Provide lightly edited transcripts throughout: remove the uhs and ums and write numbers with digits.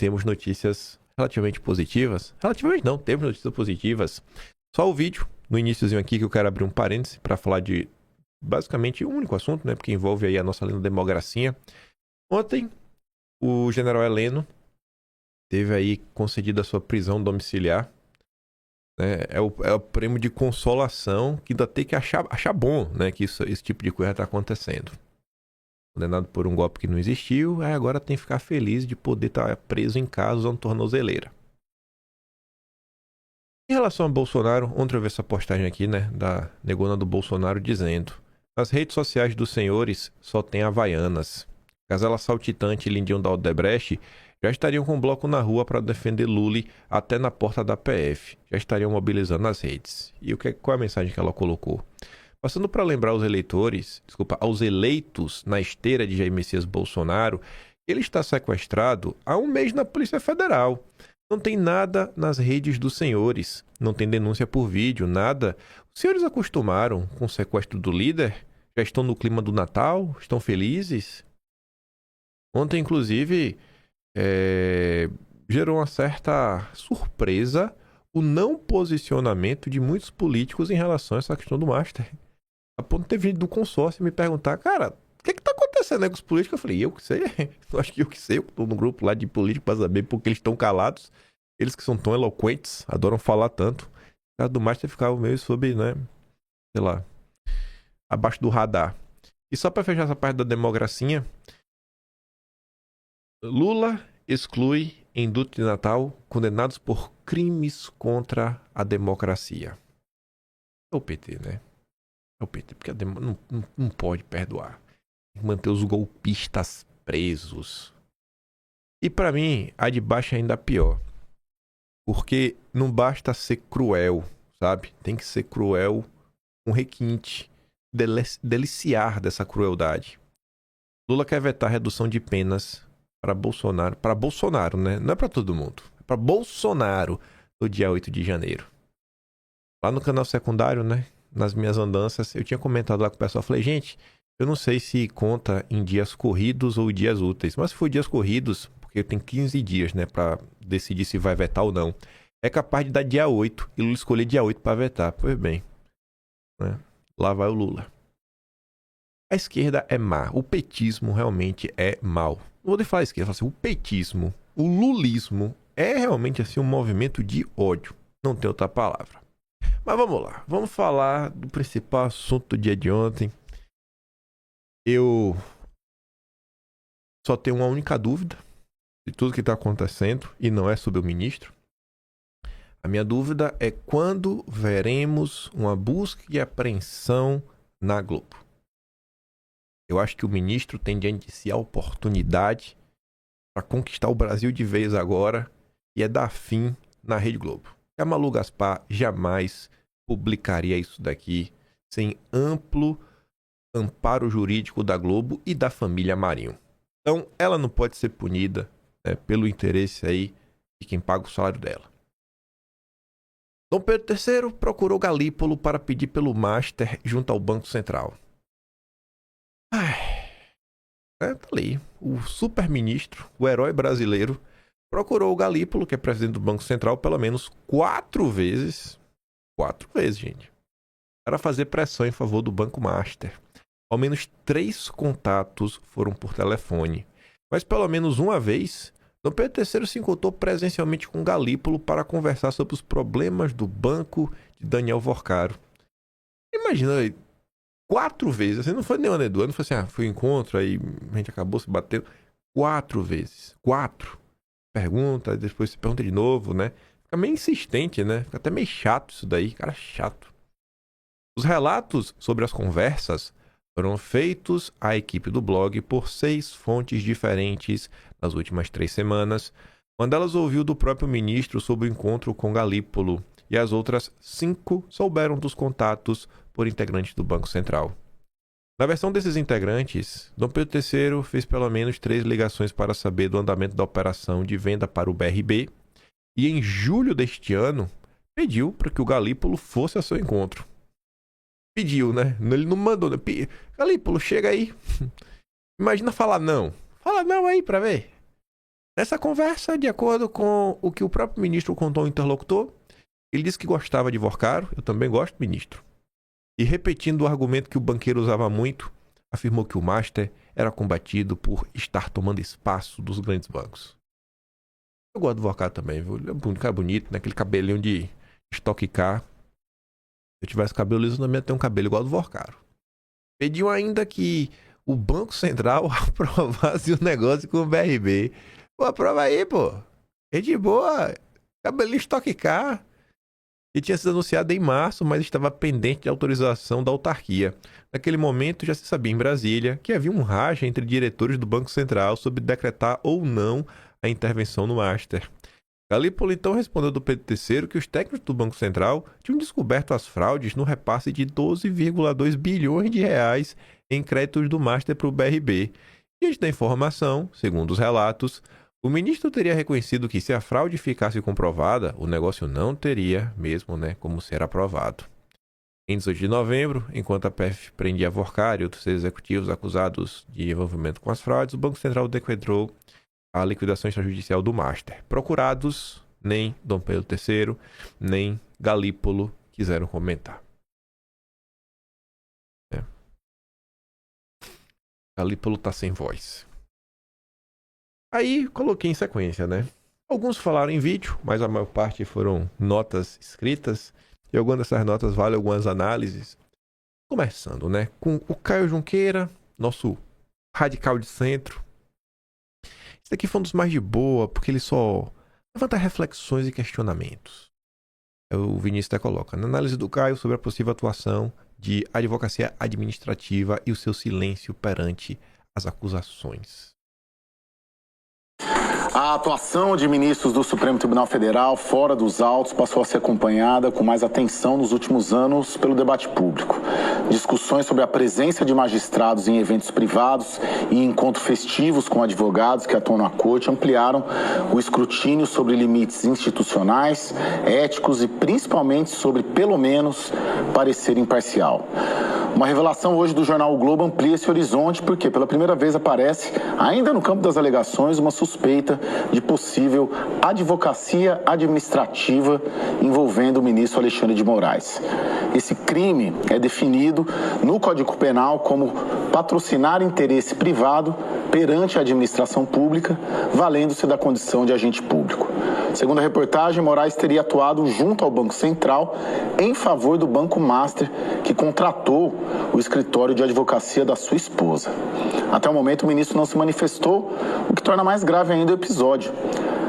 temos notícias relativamente positivas. Relativamente não, temos notícias positivas. Só o vídeo, no iniciozinho aqui, que eu quero abrir um parêntese para falar de basicamente um único assunto, né? Porque envolve aí a nossa linda democracia. Ontem, o general Heleno teve aí concedida a sua prisão domiciliar. Né? É o prêmio de consolação que ainda tem que achar bom, né? Que esse tipo de coisa está acontecendo. Condenado por um golpe que não existiu, aí agora tem que ficar feliz de poder estar preso em casa usando tornozeleira. Em relação a Bolsonaro, ontem eu vi essa postagem aqui, né, da negona do Bolsonaro dizendo: nas redes sociais dos senhores só tem havaianas. Casela saltitante e lindinho da Odebrecht já estariam com um bloco na rua para defender Lula até na porta da PF. Já estariam mobilizando as redes. E qual é a mensagem que ela colocou? Passando para lembrar aos eleitos na esteira de Jair Messias Bolsonaro, ele está sequestrado há um mês na Polícia Federal. Não tem nada nas redes dos senhores, não tem denúncia por vídeo, nada. Os senhores acostumaram com o sequestro do líder? Já estão no clima do Natal? Estão felizes? Ontem, inclusive, gerou uma certa surpresa o não posicionamento de muitos políticos em relação a essa questão do Master. A ponto de ter gente do consórcio me perguntar: cara, o que tá acontecendo aí com os políticos? Eu falei: eu que sei. Eu acho que eu que sei. Eu tô no grupo lá de políticos pra saber porque eles estão calados. Eles que são tão eloquentes, adoram falar tanto. O caso do Master ficava meio sob, né, sei lá, abaixo do radar. E só pra fechar essa parte da democracia, Lula exclui indulto de Natal condenados por crimes contra a democracia. É o PT, né? É o PT, porque não pode perdoar. Tem que manter os golpistas presos. E pra mim, a de baixo é ainda pior. Porque não basta ser cruel, sabe? Tem que ser cruel com requinte. Deliciar dessa crueldade. Lula quer vetar redução de penas para Bolsonaro. Para Bolsonaro, né? Não é para todo mundo. É para Bolsonaro no dia 8 de janeiro. Lá no canal secundário, né? Nas minhas andanças, eu tinha comentado lá com o pessoal. Falei: gente, eu não sei se conta em dias corridos ou dias úteis. Mas se for dias corridos, porque tem 15 dias, né? Pra decidir se vai vetar ou não. É capaz de dar dia 8 e Lula escolher dia 8 para vetar. Pois bem, né? Lá vai o Lula. A esquerda é má. O petismo realmente é mau. Não vou nem falar a esquerda, assim, o petismo, o lulismo é realmente assim um movimento de ódio. Não tem outra palavra. Mas vamos lá. Vamos falar do principal assunto do dia de ontem. Eu só tenho uma única dúvida de tudo que está acontecendo e não é sobre o ministro. A minha dúvida é quando veremos uma busca e apreensão na Globo. Eu acho que o ministro tem diante de si a oportunidade para conquistar o Brasil de vez agora e é dar fim na Rede Globo. A Malu Gaspar jamais publicaria isso daqui sem amplo amparo jurídico da Globo e da família Marinho. Então, ela não pode ser punida, né, pelo interesse aí de quem paga o salário dela. Dom Pedro III procurou Galípolo para pedir pelo Master junto ao Banco Central. Tá ali. O super-ministro, o herói brasileiro, procurou o Galípolo, que é presidente do Banco Central, pelo menos 4 vezes. 4 vezes, gente. Para fazer pressão em favor do Banco Master. Ao menos 3 contatos foram por telefone. Mas pelo menos uma vez, Dom Pedro III se encontrou presencialmente com Galípolo para conversar sobre os problemas do banco de Daniel Vorcaro. Imagina aí. 4 vezes, assim, não foi nenhuma nem duas, não foi assim, foi um encontro, aí a gente acabou se batendo. 4 vezes. 4. Pergunta, depois se pergunta de novo, né? Fica meio insistente, né? Fica até meio chato isso daí, cara chato. Os relatos sobre as conversas foram feitos à equipe do blog por 6 fontes diferentes nas últimas 3 semanas. Uma delas ouviu do próprio ministro sobre o encontro com Galípolo e as outras 5 souberam dos contatos por integrantes do Banco Central. Na versão desses integrantes, Dom Pedro III fez pelo menos 3 ligações para saber do andamento da operação de venda para o BRB e em julho deste ano pediu para que o Galípolo fosse ao seu encontro. Pediu, né? Ele não mandou. Galípolo, chega aí. Imagina falar não. Fala não aí pra ver. Nessa conversa, de acordo com o que o próprio ministro contou ao interlocutor, ele disse que gostava de Vorcaro, eu também gosto, ministro. E repetindo o argumento que o banqueiro usava muito, afirmou que o Master era combatido por estar tomando espaço dos grandes bancos. Eu gosto do Vorcaro também, viu? Ele é um cara bonito, né? Aquele cabelinho de Stock Car. Se eu tivesse cabelo liso, não ia ter um cabelo igual ao do Vorcaro. Pediu ainda que o Banco Central aprovasse o negócio com o BRB. Pô, aprova aí, pô. É de boa. Cabelinho Stock Car. E tinha sido anunciado em março, mas estava pendente de autorização da autarquia. Naquele momento, já se sabia em Brasília que havia um racha entre diretores do Banco Central sobre decretar ou não a intervenção no Master. Galípolo então respondeu do Pedro III que os técnicos do Banco Central tinham descoberto as fraudes no repasse de 12,2 bilhões de reais em créditos do Master para o BRB. Diante da informação, segundo os relatos, o ministro teria reconhecido que se a fraude ficasse comprovada, o negócio não teria mesmo, como ser aprovado. Em 18 de novembro, enquanto a PF prendia Vorcaro e outros executivos acusados de envolvimento com as fraudes, o Banco Central decretou a liquidação extrajudicial do Master. Procurados, nem Dom Pedro III, nem Galípolo quiseram comentar. Galípolo tá sem voz. Aí coloquei em sequência, Alguns falaram em vídeo, mas a maior parte foram notas escritas. E algumas dessas notas valem algumas análises. Começando, com o Caio Junqueira, nosso radical de centro. Esse daqui foi um dos mais de boa, porque ele só levanta reflexões e questionamentos. O Vinícius até coloca. Na análise do Caio sobre a possível atuação de advocacia administrativa e o seu silêncio perante as acusações. A atuação de ministros do Supremo Tribunal Federal fora dos autos passou a ser acompanhada com mais atenção nos últimos anos pelo debate público. Discussões sobre a presença de magistrados em eventos privados e encontros festivos com advogados que atuam na corte ampliaram o escrutínio sobre limites institucionais, éticos e principalmente sobre, pelo menos, parecer imparcial. Uma revelação hoje do jornal O Globo amplia esse horizonte porque pela primeira vez aparece, ainda no campo das alegações, uma suspeita de possível advocacia administrativa envolvendo o ministro Alexandre de Moraes. Esse crime é definido no Código Penal como patrocinar interesse privado perante a administração pública, valendo-se da condição de agente público. Segundo a reportagem, Moraes teria atuado junto ao Banco Central em favor do Banco Master, que contratou o escritório de advocacia da sua esposa. Até o momento, o ministro não se manifestou, o que torna mais grave ainda o episódio.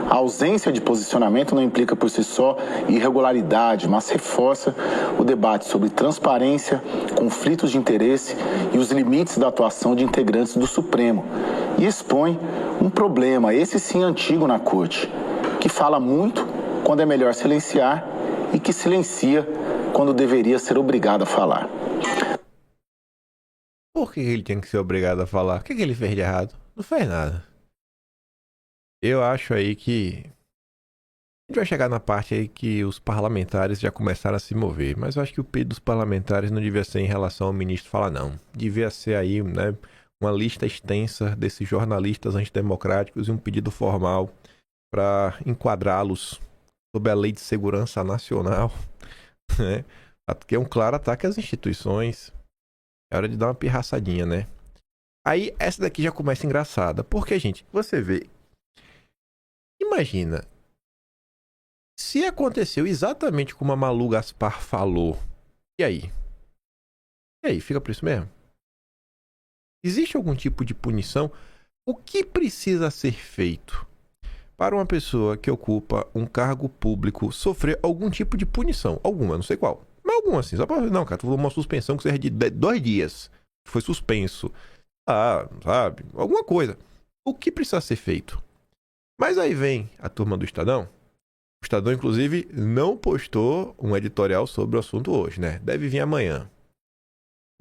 A ausência de posicionamento não implica por si só irregularidade, mas reforça o debate sobre transparência, conflitos de interesse e os limites da atuação de integrantes do Supremo. E expõe um problema, esse sim antigo na Corte, que fala muito quando é melhor silenciar e que silencia quando deveria ser obrigado a falar. Por que ele tinha que ser obrigado a falar? O que ele fez de errado? Não fez nada. Eu acho aí que a gente vai chegar na parte aí que os parlamentares já começaram a se mover, mas eu acho que o pedido dos parlamentares não devia ser em relação ao ministro falar não. Devia ser aí, uma lista extensa desses jornalistas antidemocráticos e um pedido formal para enquadrá-los sob a Lei de Segurança Nacional, que é um claro ataque às instituições. É hora de dar uma pirraçadinha, Aí, essa daqui já começa engraçada. Porque, gente, você vê... Imagina. Se aconteceu exatamente como a Malu Gaspar falou, e aí? E aí, fica por isso mesmo? Existe algum tipo de punição? O que precisa ser feito para uma pessoa que ocupa um cargo público sofrer algum tipo de punição? Alguma, não sei qual. Mas alguma assim, só pra... Não, cara, tu falou uma suspensão que seja de 2 dias. Foi suspenso. Sabe? Alguma coisa. O que precisa ser feito? Mas aí vem a turma do Estadão. O Estadão, inclusive, não postou um editorial sobre o assunto hoje, Deve vir amanhã.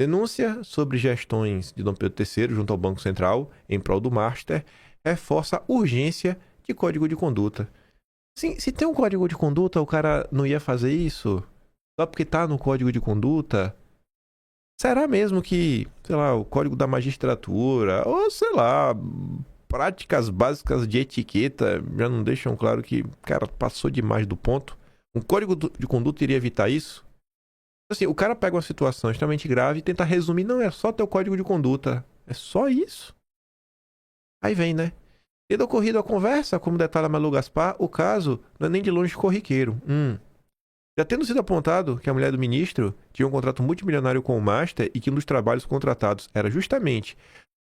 Denúncia sobre gestões de Dom Pedro III junto ao Banco Central em prol do Master reforça a urgência de código de conduta. Sim, se tem um código de conduta, o cara não ia fazer isso? Só porque tá no código de conduta? Será mesmo que, sei lá, o código da magistratura, ou sei lá, práticas básicas de etiqueta já não deixam claro que, cara, passou demais do ponto. Um código de conduta iria evitar isso? Assim, o cara pega uma situação extremamente grave e tenta resumir, não, é só teu código de conduta. É só isso. Aí vem, né? Tendo ocorrido a conversa, como detalha Malu Gaspar, o caso não é nem de longe corriqueiro. Já tendo sido apontado que a mulher do ministro tinha um contrato multimilionário com o Master e que um dos trabalhos contratados era justamente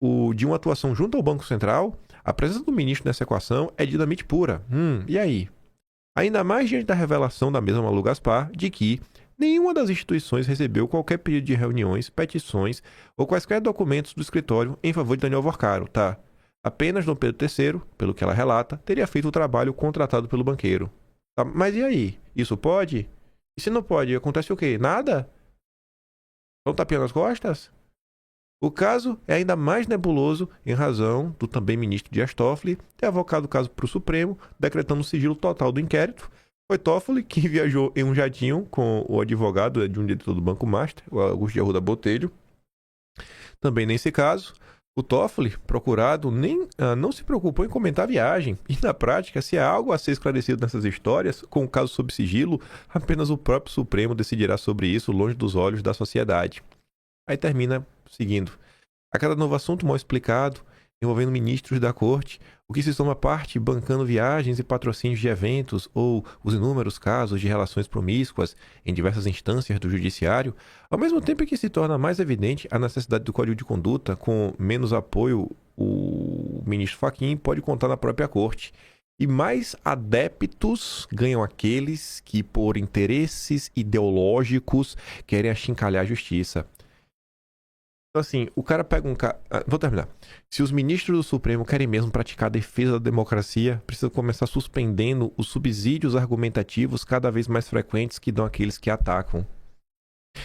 o de uma atuação junto ao Banco Central, a presença do ministro nessa equação é dinamite pura. E aí? Ainda mais diante da revelação da mesma Malu Gaspar de que nenhuma das instituições recebeu qualquer pedido de reuniões, petições ou quaisquer documentos do escritório em favor de Daniel Vorcaro, tá? Apenas Dom Pedro III, pelo que ela relata, teria feito o trabalho contratado pelo banqueiro. Tá, mas e aí? Isso pode? E se não pode, acontece o quê? Nada? Só um tapinha nas costas? O caso é ainda mais nebuloso em razão do também ministro Dias Toffoli ter avocado o caso para o Supremo, decretando o sigilo total do inquérito. Foi Toffoli que viajou em um jatinho com o advogado de um diretor do Banco Master, o Augusto de Arruda Botelho. Também nesse caso, o Toffoli, procurado, não se preocupou em comentar a viagem. E na prática, se há algo a ser esclarecido nessas histórias, com o caso sob sigilo, apenas o próprio Supremo decidirá sobre isso longe dos olhos da sociedade. Aí termina seguindo. A cada novo assunto mal explicado, envolvendo ministros da corte, o que se toma parte bancando viagens e patrocínios de eventos ou os inúmeros casos de relações promíscuas em diversas instâncias do judiciário, ao mesmo tempo que se torna mais evidente a necessidade do Código de Conduta, com menos apoio o ministro Fachin pode contar na própria corte. E mais adeptos ganham aqueles que, por interesses ideológicos, querem achincalhar a justiça. Então, assim, o cara pega um cara... Vou terminar. Se os ministros do Supremo querem mesmo praticar a defesa da democracia, precisam começar suspendendo os subsídios argumentativos cada vez mais frequentes que dão àqueles que atacam.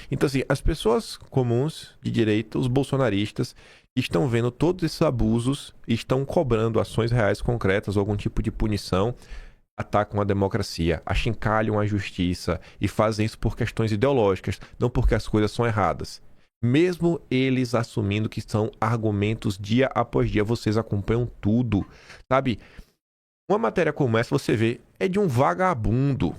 Então, assim, as pessoas comuns de direita, os bolsonaristas, estão vendo todos esses abusos e estão cobrando ações reais concretas ou algum tipo de punição, atacam a democracia, achincalham a justiça e fazem isso por questões ideológicas, não porque as coisas são erradas. Mesmo eles assumindo que são argumentos dia após dia, vocês acompanham tudo, sabe? Uma matéria como essa, você vê, é de um vagabundo.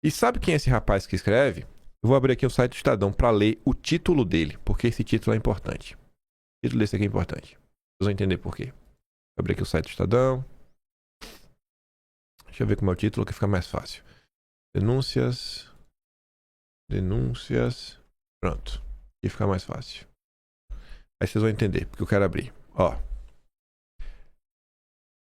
E sabe quem é esse rapaz que escreve? Eu vou abrir aqui o site do Estadão para ler o título dele, porque esse título é importante. O título desse aqui é importante. Vocês vão entender por quê. Vou abrir aqui o site do Estadão. Deixa eu ver como é o título, que fica mais fácil. Denúncias. Pronto. Aqui fica mais fácil. Aí vocês vão entender, porque eu quero abrir. Ó.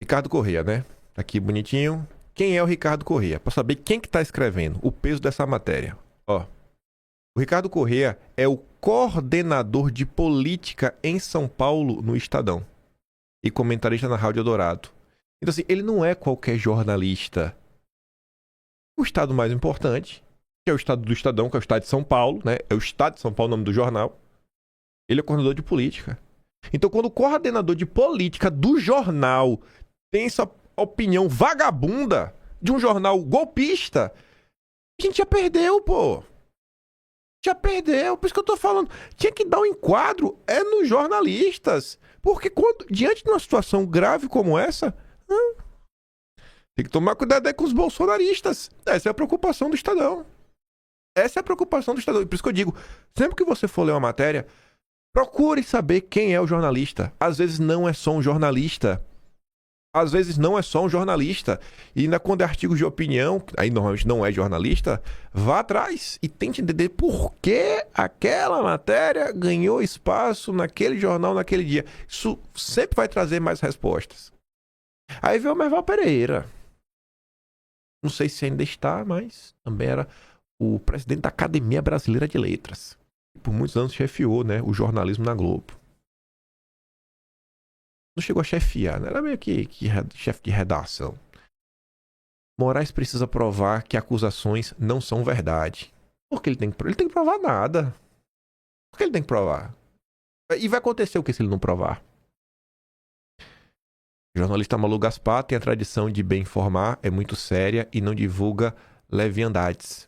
Ricardo Corrêa, né? Tá aqui bonitinho. Quem é o Ricardo Corrêa? Para saber quem que tá escrevendo, o peso dessa matéria. Ó. O Ricardo Corrêa é o coordenador de política em São Paulo no Estadão. E comentarista na Rádio Eldorado. Então assim, ele não é qualquer jornalista. O estado mais importante, que é o estado do Estadão, que é o estado de São Paulo, né? É o estado de São Paulo, o nome do jornal. Ele é coordenador de política. Então, quando o coordenador de política do jornal tem essa opinião vagabunda de um jornal golpista, a gente já perdeu, pô. Já perdeu. Por isso que eu tô falando. Tinha que dar um enquadro nos jornalistas. Porque diante de uma situação grave como essa, tem que tomar cuidado aí com os bolsonaristas. Essa é a preocupação do Estadão. Essa é a preocupação do Estadão. Por isso que eu digo, sempre que você for ler uma matéria, procure saber quem é o jornalista. Às vezes não é só um jornalista. Às vezes não é só um jornalista. E ainda quando é artigo de opinião, aí normalmente não é jornalista, vá atrás e tente entender por que aquela matéria ganhou espaço naquele jornal, naquele dia. Isso sempre vai trazer mais respostas. Aí veio o Merval Pereira. Não sei se ainda está, mas também era o presidente da Academia Brasileira de Letras. Por muitos anos chefiou, né, o jornalismo na Globo. Não chegou a chefiar, né? Era meio que chefe de redação. Moraes precisa provar que acusações não são verdade. Por que ele tem que provar nada? Por que ele tem que provar? E vai acontecer o que se ele não provar? O jornalista Malu Gaspar tem a tradição de bem informar, é muito séria e não divulga leviandades.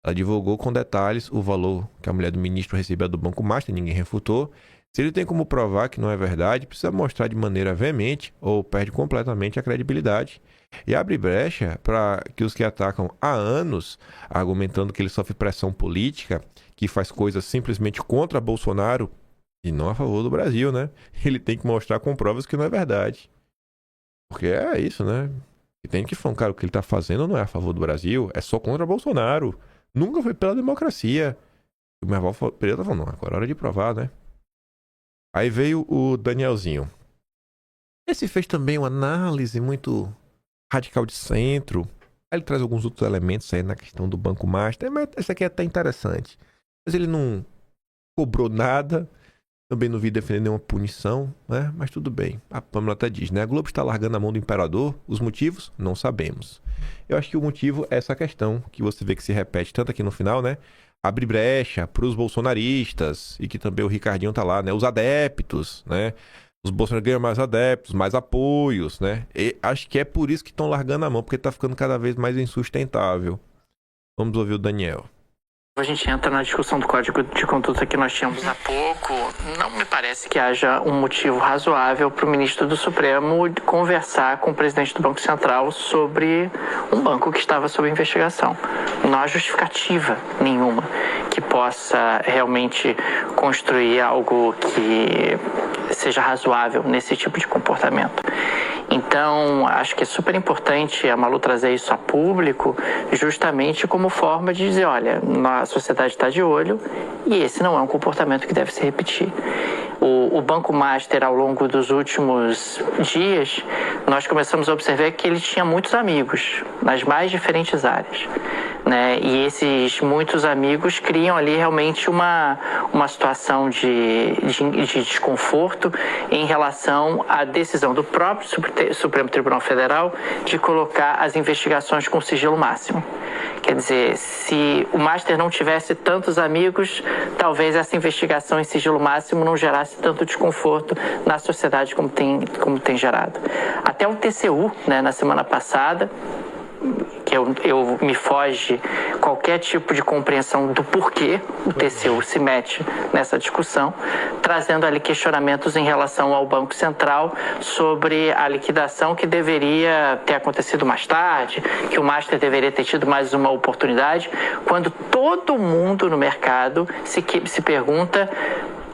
Ela divulgou com detalhes o valor que a mulher do ministro recebia do Banco Master, ninguém refutou, Se ele tem como provar que não é verdade, precisa mostrar de maneira veemente ou perde completamente a credibilidade. E abre brecha para que os que atacam há anos, argumentando que ele sofre pressão política, que faz coisas simplesmente contra Bolsonaro e não a favor do Brasil, né? Ele tem que mostrar com provas que não é verdade. Porque é isso, né? E tem que falar, cara, o que ele tá fazendo não é a favor do Brasil, é só contra Bolsonaro. Nunca foi pela democracia. O Merval Pereira tá falando, não, agora é hora de provar, né? Aí veio o Danielzinho. Esse fez também uma análise muito radical de centro. Aí ele traz alguns outros elementos aí na questão do Banco Master. Mas essa aqui é até interessante. Mas ele não cobrou nada. Também não vi defender nenhuma punição, né? Mas tudo bem. A Pâmela até diz, né? A Globo está largando a mão do imperador. Os motivos? Não sabemos. Eu acho que o motivo é essa questão que você vê que se repete tanto aqui no final, né? Abre brecha para os bolsonaristas e que também o Ricardinho tá lá, né? Os adeptos, né? Os bolsonaristas ganham mais adeptos, mais apoios, né? E acho que é por isso que estão largando a mão, porque tá ficando cada vez mais insustentável. Vamos ouvir o Daniel. A gente entra na discussão do código de conduta que nós tínhamos há pouco. Não me parece que haja um motivo razoável para o ministro do Supremo conversar com o presidente do Banco Central sobre um banco que estava sob investigação. Não há justificativa nenhuma que possa realmente construir algo que seja razoável nesse tipo de comportamento. Então, acho que é super importante a Malu trazer isso a público, justamente como forma de dizer, olha, a sociedade está de olho e esse não é um comportamento que deve se repetir. O Banco Master, ao longo dos últimos dias, nós começamos a observar que ele tinha muitos amigos nas mais diferentes áreas, né? E esses muitos amigos criam ali realmente uma situação de desconforto em relação à decisão do próprio Supremo Tribunal Federal de colocar as investigações com sigilo máximo. Quer dizer, se o Master não tivesse tantos amigos, talvez essa investigação em sigilo máximo não gerasse tanto desconforto na sociedade como tem gerado. Até o TCU, né, na semana passada, que eu me foge qualquer tipo de compreensão do porquê o TCU se mete nessa discussão, trazendo ali questionamentos em relação ao Banco Central sobre a liquidação que deveria ter acontecido mais tarde, que o Master deveria ter tido mais uma oportunidade, quando todo mundo no mercado se pergunta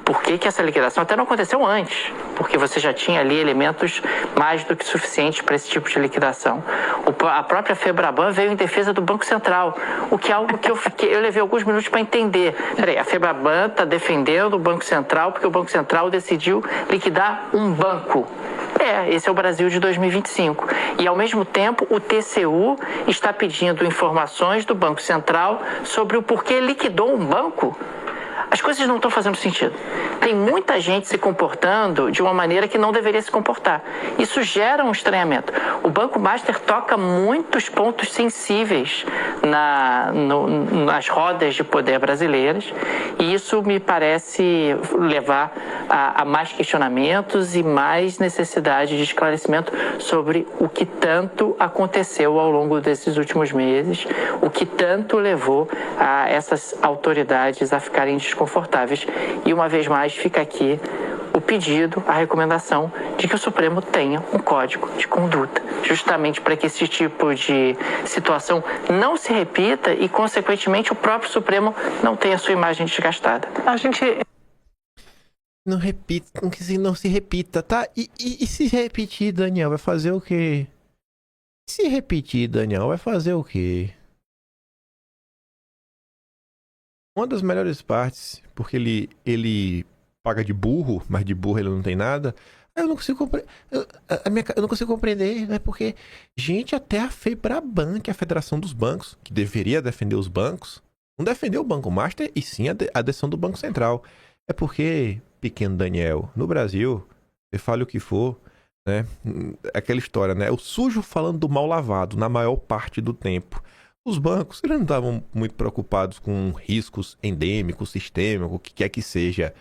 por que essa liquidação até não aconteceu antes, porque você já tinha ali elementos mais do que suficientes para esse tipo de liquidação. A própria Febraban veio em defesa do Banco Central, o que é algo que eu levei alguns minutos para entender. Peraí, a Febraban está defendendo o Banco Central porque o Banco Central decidiu liquidar um banco. Esse é o Brasil de 2025. E, ao mesmo tempo, o TCU está pedindo informações do Banco Central sobre o porquê liquidou um banco. As coisas não estão fazendo sentido. Tem muita gente se comportando de uma maneira que não deveria se comportar. Isso gera um estranhamento. O Banco Master toca muitos pontos sensíveis nas rodas de poder brasileiras e isso me parece levar a mais questionamentos e mais necessidade de esclarecimento sobre o que tanto aconteceu ao longo desses últimos meses, o que tanto levou a essas autoridades a ficarem desconfortáveis. E uma vez mais fica aqui o pedido, a recomendação de que o Supremo tenha um código de conduta, justamente para que esse tipo de situação não se repita e, consequentemente, o próprio Supremo não tenha sua imagem desgastada. A gente não repita, não se repita, tá? E se repetir, Daniel, vai fazer o quê? Se repetir, Daniel, vai fazer o quê? Uma das melhores partes, porque ele paga de burro, mas de burro ele não tem nada. Eu não consigo eu não consigo compreender, né? Porque, gente, até a FEBRABAN, que é a Federação dos Bancos, que deveria defender os bancos, não defendeu o Banco Master e sim a decisão do Banco Central. É porque, pequeno Daniel, no Brasil, você fale o que for, né? Aquela história, né? O sujo falando do mal lavado na maior parte do tempo. Os bancos, eles não estavam muito preocupados com riscos endêmicos, sistêmicos, o que quer que seja.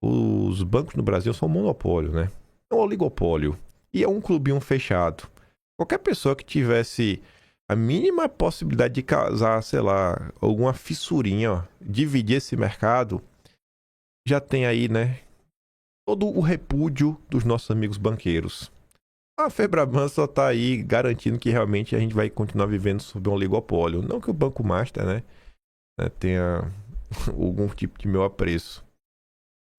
Os bancos no Brasil são um monopólio, né? É um oligopólio. E é um clubinho fechado. Qualquer pessoa que tivesse a mínima possibilidade de causar, sei lá, alguma fissurinha, ó, dividir esse mercado, já tem aí, né? todo o repúdio dos nossos amigos banqueiros. A Febraban só tá aí garantindo que realmente a gente vai continuar vivendo sob um oligopólio. Não que o Banco Master, né, tenha algum tipo de meu apreço.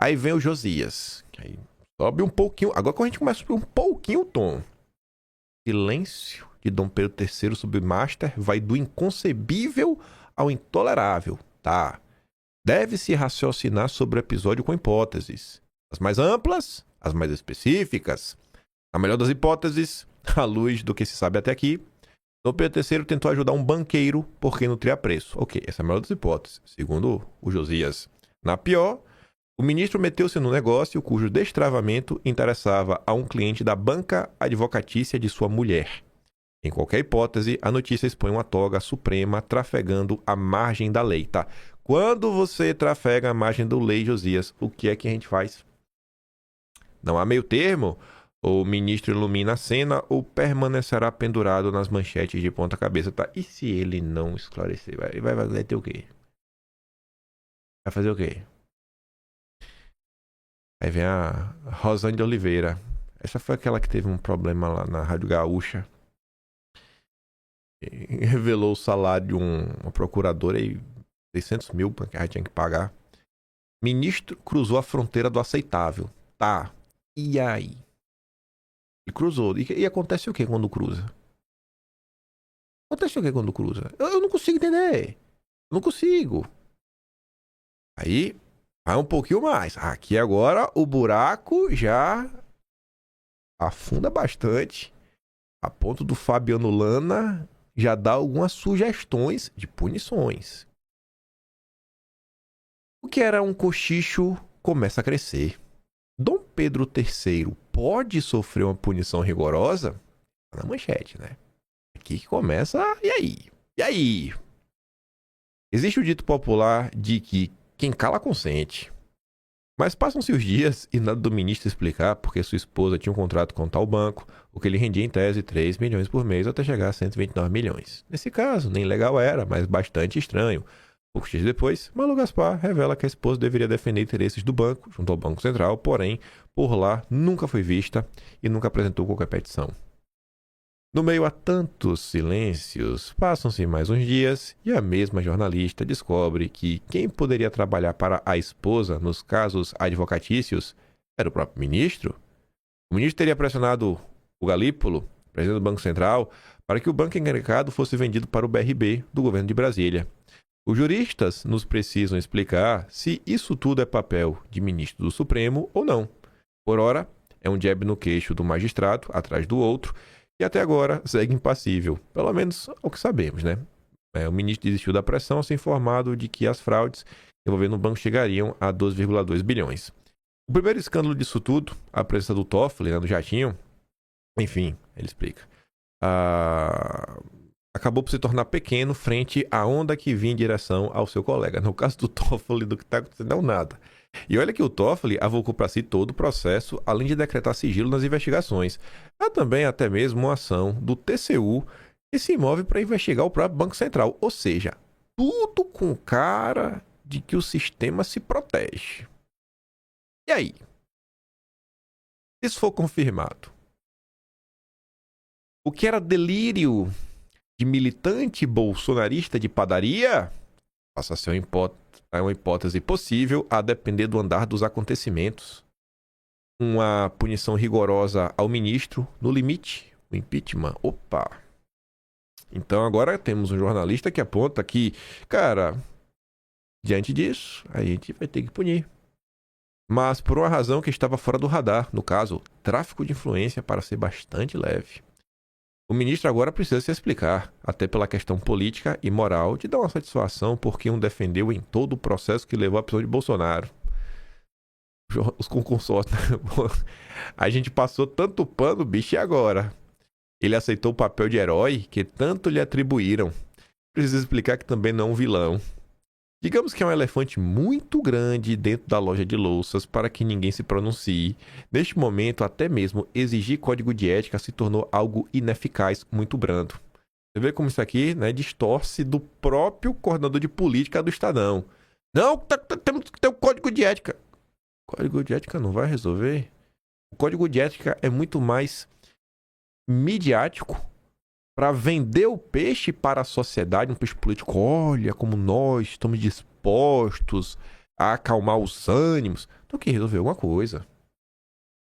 Aí vem o Josias, que aí sobe um pouquinho. Agora quando a gente começa a subir um pouquinho o tom. Silêncio de Dom Pedro III sobre o Master vai do inconcebível ao intolerável. Tá. Deve-se raciocinar sobre o episódio com hipóteses. As mais amplas, as mais específicas. A melhor das hipóteses, à luz do que se sabe até aqui, Dom Pedro III tentou ajudar um banqueiro porque nutria preço. Ok, essa é a melhor das hipóteses, segundo o Josias. Na pior, o ministro meteu-se no negócio cujo destravamento interessava a um cliente da banca advocatícia de sua mulher. Em qualquer hipótese, a notícia expõe uma toga suprema trafegando a margem da lei, tá? Quando você trafega a margem da lei, Josias, o que é que a gente faz? Não há meio termo? O ministro ilumina a cena ou permanecerá pendurado nas manchetes de ponta cabeça, tá? E se ele não esclarecer? Vai ter o quê? Vai fazer o quê? Aí vem a Rosane de Oliveira. Essa foi aquela que teve um problema lá na Rádio Gaúcha. E revelou o salário de uma procuradora e 600 mil que ela tinha que pagar. Ministro cruzou a fronteira do aceitável. Tá. E aí? E cruzou. E acontece o que quando cruza? Acontece o que quando cruza? Eu não consigo entender. Eu não consigo. Aí, vai um pouquinho mais. Aqui agora o buraco já afunda bastante. A ponto do Fabiano Lana já dá algumas sugestões de punições. O que era um cochicho começa a crescer. Dom Pedro III pode sofrer uma punição rigorosa? Na manchete, né? Aqui que começa. E aí? E aí? Existe o dito popular de que quem cala consente. Mas passam-se os dias e nada do ministro explicar porque sua esposa tinha um contrato com tal banco, o que lhe rendia em tese 3 milhões por mês até chegar a 129 milhões. Nesse caso, nem legal era, mas bastante estranho. Poucos dias depois, Malu Gaspar revela que a esposa deveria defender interesses do banco junto ao Banco Central, porém, por lá nunca foi vista e nunca apresentou qualquer petição. No meio a tantos silêncios, passam-se mais uns dias e a mesma jornalista descobre que quem poderia trabalhar para a esposa nos casos advocatícios era o próprio ministro. O ministro teria pressionado o Galípolo, presidente do Banco Central, para que o banco encarregado fosse vendido para o BRB do governo de Brasília. Os juristas nos precisam explicar se isso tudo é papel de ministro do Supremo ou não. Por ora, é um jab no queixo do magistrado, atrás do outro, e até agora segue impassível. Pelo menos é o que sabemos, né? O ministro desistiu da pressão ao ser informado de que as fraudes envolvendo o banco chegariam a 12,2 bilhões. O primeiro escândalo disso tudo, a presença do Toffoli, no jatinho, enfim, ele explica. Acabou por se tornar pequeno frente à onda que vinha em direção ao seu colega. No caso do Toffoli, do que está acontecendo, não nada. E olha que o Toffoli avocou para si todo o processo, além de decretar sigilo nas investigações. Há também até mesmo uma ação do TCU que se move para investigar o próprio Banco Central. Ou seja, tudo com cara de que o sistema se protege. E aí? Se isso for confirmado, o que era delírio de militante bolsonarista de padaria passa a ser uma hipótese possível a depender do andar dos acontecimentos. Uma punição rigorosa ao ministro, no limite, o impeachment. Opa! Então agora temos um jornalista que aponta que, cara, diante disso, a gente vai ter que punir. Mas por uma razão que estava fora do radar, no caso, tráfico de influência, para ser bastante leve. O ministro agora precisa se explicar, até pela questão política e moral, de dar uma satisfação por quem o defendeu em todo o processo que levou à prisão de Bolsonaro. Os concursórios. A gente passou tanto pano, bicho, e agora? Ele aceitou o papel de herói que tanto lhe atribuíram. Precisa explicar que também não é um vilão. Digamos que é um elefante muito grande dentro da loja de louças para que ninguém se pronuncie. Neste momento, até mesmo exigir código de ética se tornou algo ineficaz, muito brando. Você vê como isso aqui, né, distorce do próprio coordenador de política do Estadão. Não, temos que ter um código de ética. O código de ética não vai resolver. O código de ética é muito mais midiático para vender o peixe para a sociedade, um peixe político. Olha como nós estamos dispostos a acalmar os ânimos, do que resolver alguma coisa.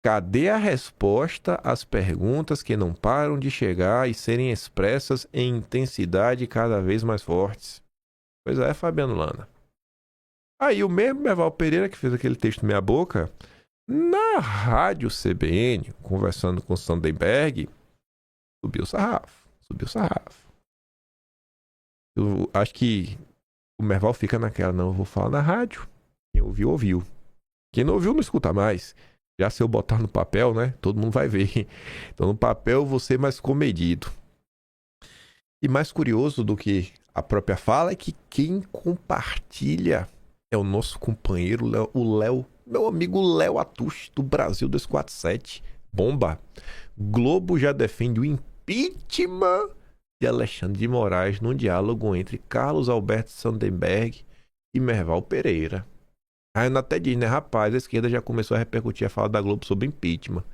Cadê a resposta às perguntas que não param de chegar e serem expressas em intensidade cada vez mais fortes? Pois é, Fabiano Lana. Aí o mesmo Merval Pereira, que fez aquele texto meia boca, na rádio CBN, conversando com o Sandenberg, subiu o sarrafo. Eu acho que o Merval fica naquela, não, eu vou falar na rádio. Quem ouviu, ouviu. Quem não ouviu, não escuta mais. Já se eu botar no papel, né? Todo mundo vai ver. Então, no papel, eu vou ser mais comedido. E mais curioso do que a própria fala é que quem compartilha é o nosso companheiro, o Léo, meu amigo Léo Atush, do Brasil 247. Bomba. Globo já defende o impeachment de Alexandre de Moraes num diálogo entre Carlos Alberto Sandenberg e Merval Pereira. Aí eu até diz, né, rapaz, a esquerda já começou a repercutir a fala da Globo sobre impeachment.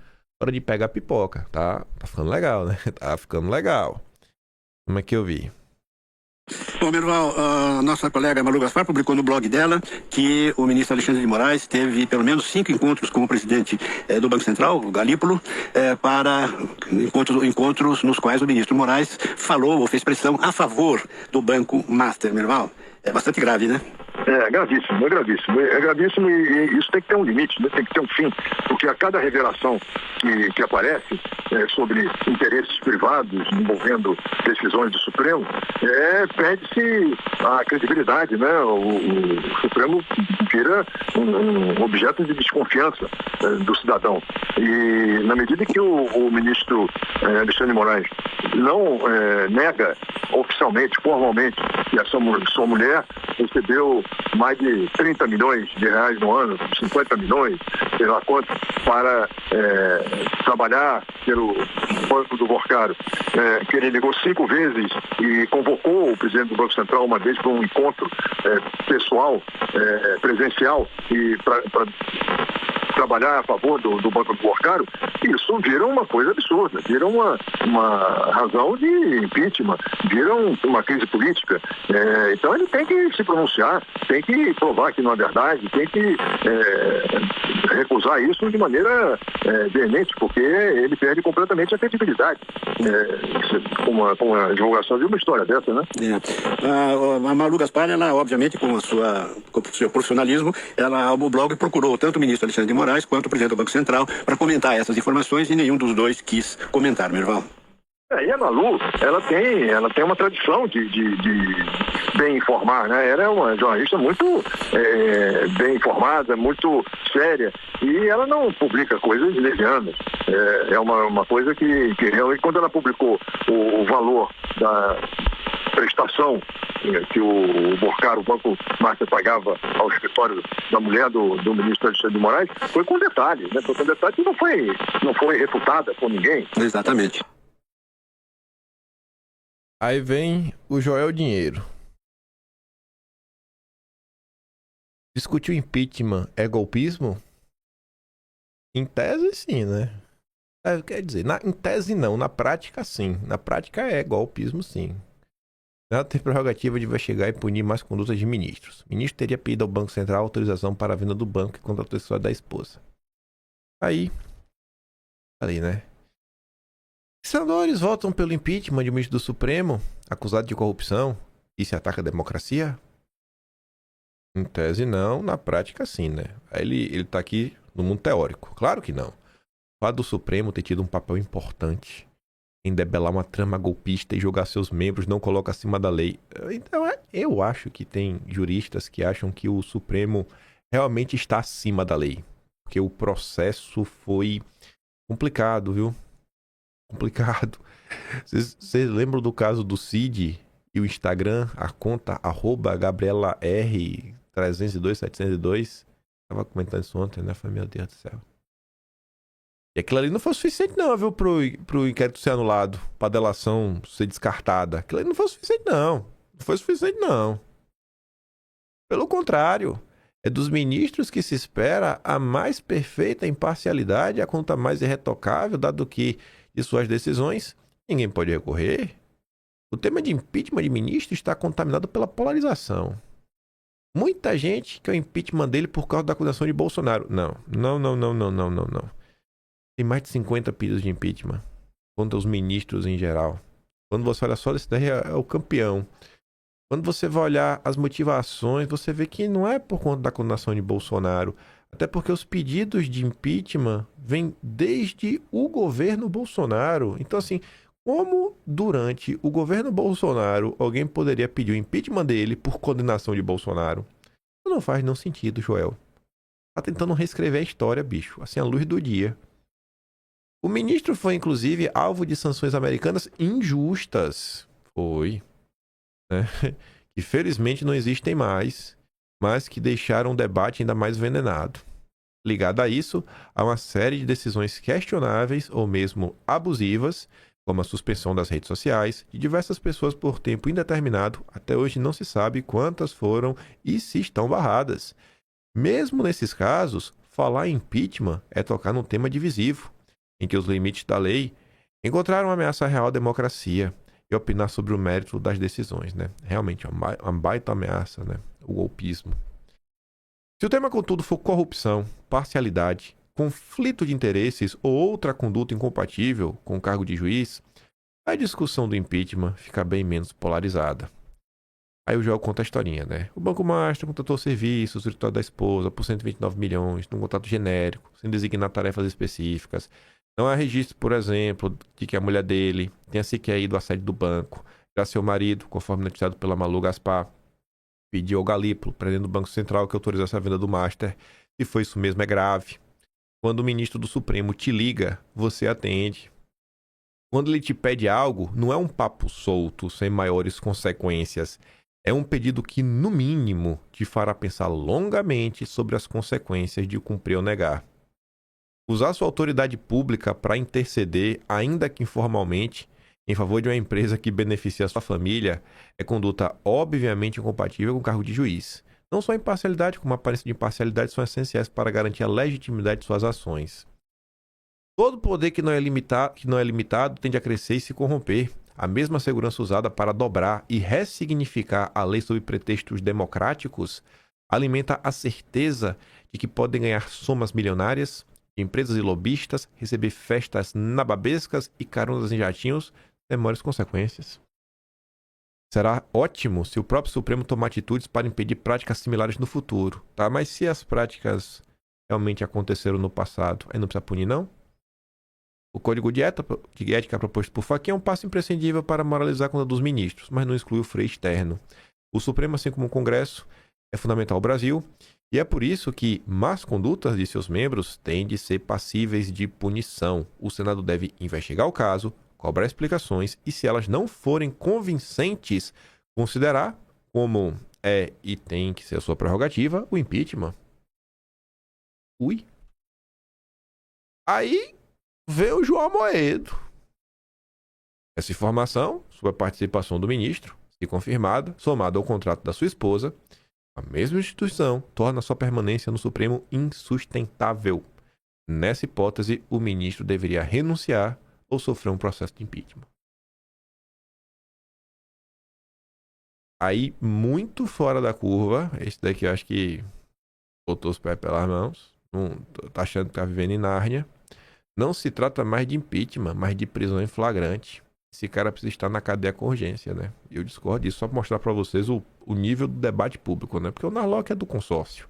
Hora de pegar a pipoca, tá? Tá ficando legal, né? Tá ficando legal. Como é que eu vi? Bom, Merval, a nossa colega Malu Gaspar publicou no blog dela que o ministro Alexandre de Moraes teve pelo menos 5 encontros com o presidente do Banco Central, o Galípolo, para encontros nos quais o ministro Moraes falou ou fez pressão a favor do Banco Master, Merval. É bastante grave, né? É gravíssimo e isso tem que ter um limite, né? Tem que ter um fim, porque a cada revelação que aparece sobre interesses privados envolvendo decisões do Supremo, perde-se a credibilidade, né? O Supremo vira um objeto de desconfiança do cidadão. E na medida que o ministro Alexandre de Moraes não nega oficialmente, formalmente, que a sua mulher recebeu mais de 30 milhões de reais no ano, 50 milhões, sei lá quanto, para trabalhar pelo Banco do Borcaro, que ele negou 5 vezes e convocou o presidente do Banco Central uma vez para um encontro pessoal, presencial, e para trabalhar a favor do Banco do Borcaro, isso vira uma coisa absurda, vira uma razão de impeachment, vira uma crise política. Então ele tem que se pronunciar, tem que provar que não é verdade, tem que recusar isso de maneira veemente, porque ele perde completamente a credibilidade com a divulgação de uma história dessa, né? A Malu Gaspar, ela obviamente com o seu profissionalismo, o blog procurou tanto o ministro Alexandre de Moraes quanto o presidente do Banco Central para comentar essas informações e nenhum dos dois quis comentar, Merval. E a Malu, ela tem uma tradição de bem informar, né? Ela é uma jornalista muito bem informada, muito séria, e ela não publica coisas levianas. É uma coisa que realmente, quando ela publicou o valor da prestação que o Borcaro, o Banco Master, pagava ao escritório da mulher do ministro Alexandre de Moraes, foi com detalhes, né? Foi com detalhes que não foi refutada por ninguém. Exatamente. Aí vem o Joel Dinheiro. Discutir o impeachment é golpismo? Em tese, sim, né? Quer dizer, em tese não, na prática, sim. Na prática é golpismo, sim. Ela tem prerrogativa de investigar e punir mais condutas de ministros. O ministro teria pedido ao Banco Central autorização para a venda do banco e contratou a história da esposa. Aí, falei, né? Senadores votam pelo impeachment de ministro do Supremo, acusado de corrupção, e se ataca a democracia? Em tese não, na prática sim, né? Aí ele tá aqui no mundo teórico. Claro que não. O fato do Supremo ter tido um papel importante em debelar uma trama golpista e jogar seus membros não coloca acima da lei. Então, eu acho que tem juristas que acham que o Supremo realmente está acima da lei. Porque o processo foi complicado, viu? Complicado. Vocês lembram do caso do Cid e o Instagram, a conta @GabrielaR302702? Tava comentando isso ontem, né? Falei, meu Deus do céu. E aquilo ali não foi suficiente não, viu? Pro inquérito ser anulado, pra delação ser descartada. Aquilo ali não foi suficiente não. Não foi suficiente não. Pelo contrário. É dos ministros que se espera a mais perfeita imparcialidade, a conta mais irretocável, dado que de suas decisões ninguém pode recorrer. O tema de impeachment de ministro está contaminado pela polarização. Muita gente quer o impeachment dele por causa da acusação de Bolsonaro. Não. Tem mais de 50 pedidos de impeachment contra os ministros em geral. Quando você olha só, esse daí é o campeão. Quando você vai olhar as motivações, você vê que não é por conta da condenação de Bolsonaro. Até porque os pedidos de impeachment vêm desde o governo Bolsonaro. Então, assim, como durante o governo Bolsonaro alguém poderia pedir o impeachment dele por condenação de Bolsonaro? Não faz nenhum sentido, Joel. Tá tentando reescrever a história, bicho. Assim, à luz do dia. O ministro foi, inclusive, alvo de sanções americanas injustas. Foi. Né? Que felizmente não existem mais, mas que deixaram o debate ainda mais envenenado. Ligado a isso, há uma série de decisões questionáveis ou mesmo abusivas, como a suspensão das redes sociais, de diversas pessoas por tempo indeterminado. Até hoje não se sabe quantas foram e se estão barradas. Mesmo nesses casos, falar em impeachment é tocar num tema divisivo, em que os limites da lei encontraram uma ameaça real à democracia e opinar sobre o mérito das decisões, né? Realmente, é uma baita ameaça, né? O golpismo. Se o tema, contudo, for corrupção, parcialidade, conflito de interesses ou outra conduta incompatível com o cargo de juiz, a discussão do impeachment fica bem menos polarizada. Aí o Joel conta a historinha, né? O Banco Master contratou serviços, o escritório da esposa, por 129 milhões, num contrato genérico, sem designar tarefas específicas. Não há registro, por exemplo, de que a mulher dele tenha sequer ido à sede do banco. Já seu marido, conforme noticiado pela Malu Gaspar, pediu ao Galípolo, presidente do Banco Central, que autorizasse a venda do Master. Se foi isso mesmo, é grave. Quando o ministro do Supremo te liga, você atende. Quando ele te pede algo, não é um papo solto, sem maiores consequências. É um pedido que, no mínimo, te fará pensar longamente sobre as consequências de cumprir ou negar. Usar sua autoridade pública para interceder, ainda que informalmente, em favor de uma empresa que beneficia a sua família é conduta obviamente incompatível com o cargo de juiz. Não só a imparcialidade, como a aparência de imparcialidade são essenciais para garantir a legitimidade de suas ações. Todo poder que não é limitado tende a crescer e se corromper. A mesma segurança usada para dobrar e ressignificar a lei sob pretextos democráticos alimenta a certeza de que podem ganhar somas milionárias de empresas e lobistas, receber festas nababescas e caronas em jatinhos sem maiores consequências. Será ótimo se o próprio Supremo tomar atitudes para impedir práticas similares no futuro, tá? Mas se as práticas realmente aconteceram no passado, aí não precisa punir, não? O Código de Ética proposto por Fachin é um passo imprescindível para moralizar a conduta dos ministros, mas não exclui o freio externo. O Supremo, assim como o Congresso, é fundamental ao Brasil, e é por isso que más condutas de seus membros têm de ser passíveis de punição. O Senado deve investigar o caso, cobrar explicações e, se elas não forem convincentes, considerar, como é e tem que ser a sua prerrogativa, o impeachment. Ui. Aí veio o João Amoedo. Essa informação, sobre a participação do ministro, se confirmada, somada ao contrato da sua esposa, a mesma instituição torna sua permanência no Supremo insustentável. Nessa hipótese, o ministro deveria renunciar ou sofrer um processo de impeachment. Aí, muito fora da curva, esse daqui eu acho que botou os pés pelas mãos, tá achando que tá vivendo em Nárnia. Não se trata mais de impeachment, mas de prisão em flagrante. Esse cara precisa estar na cadeia com urgência, né? Eu discordo disso, só para mostrar para vocês o nível do debate público, né? Porque o Narlock é do consórcio.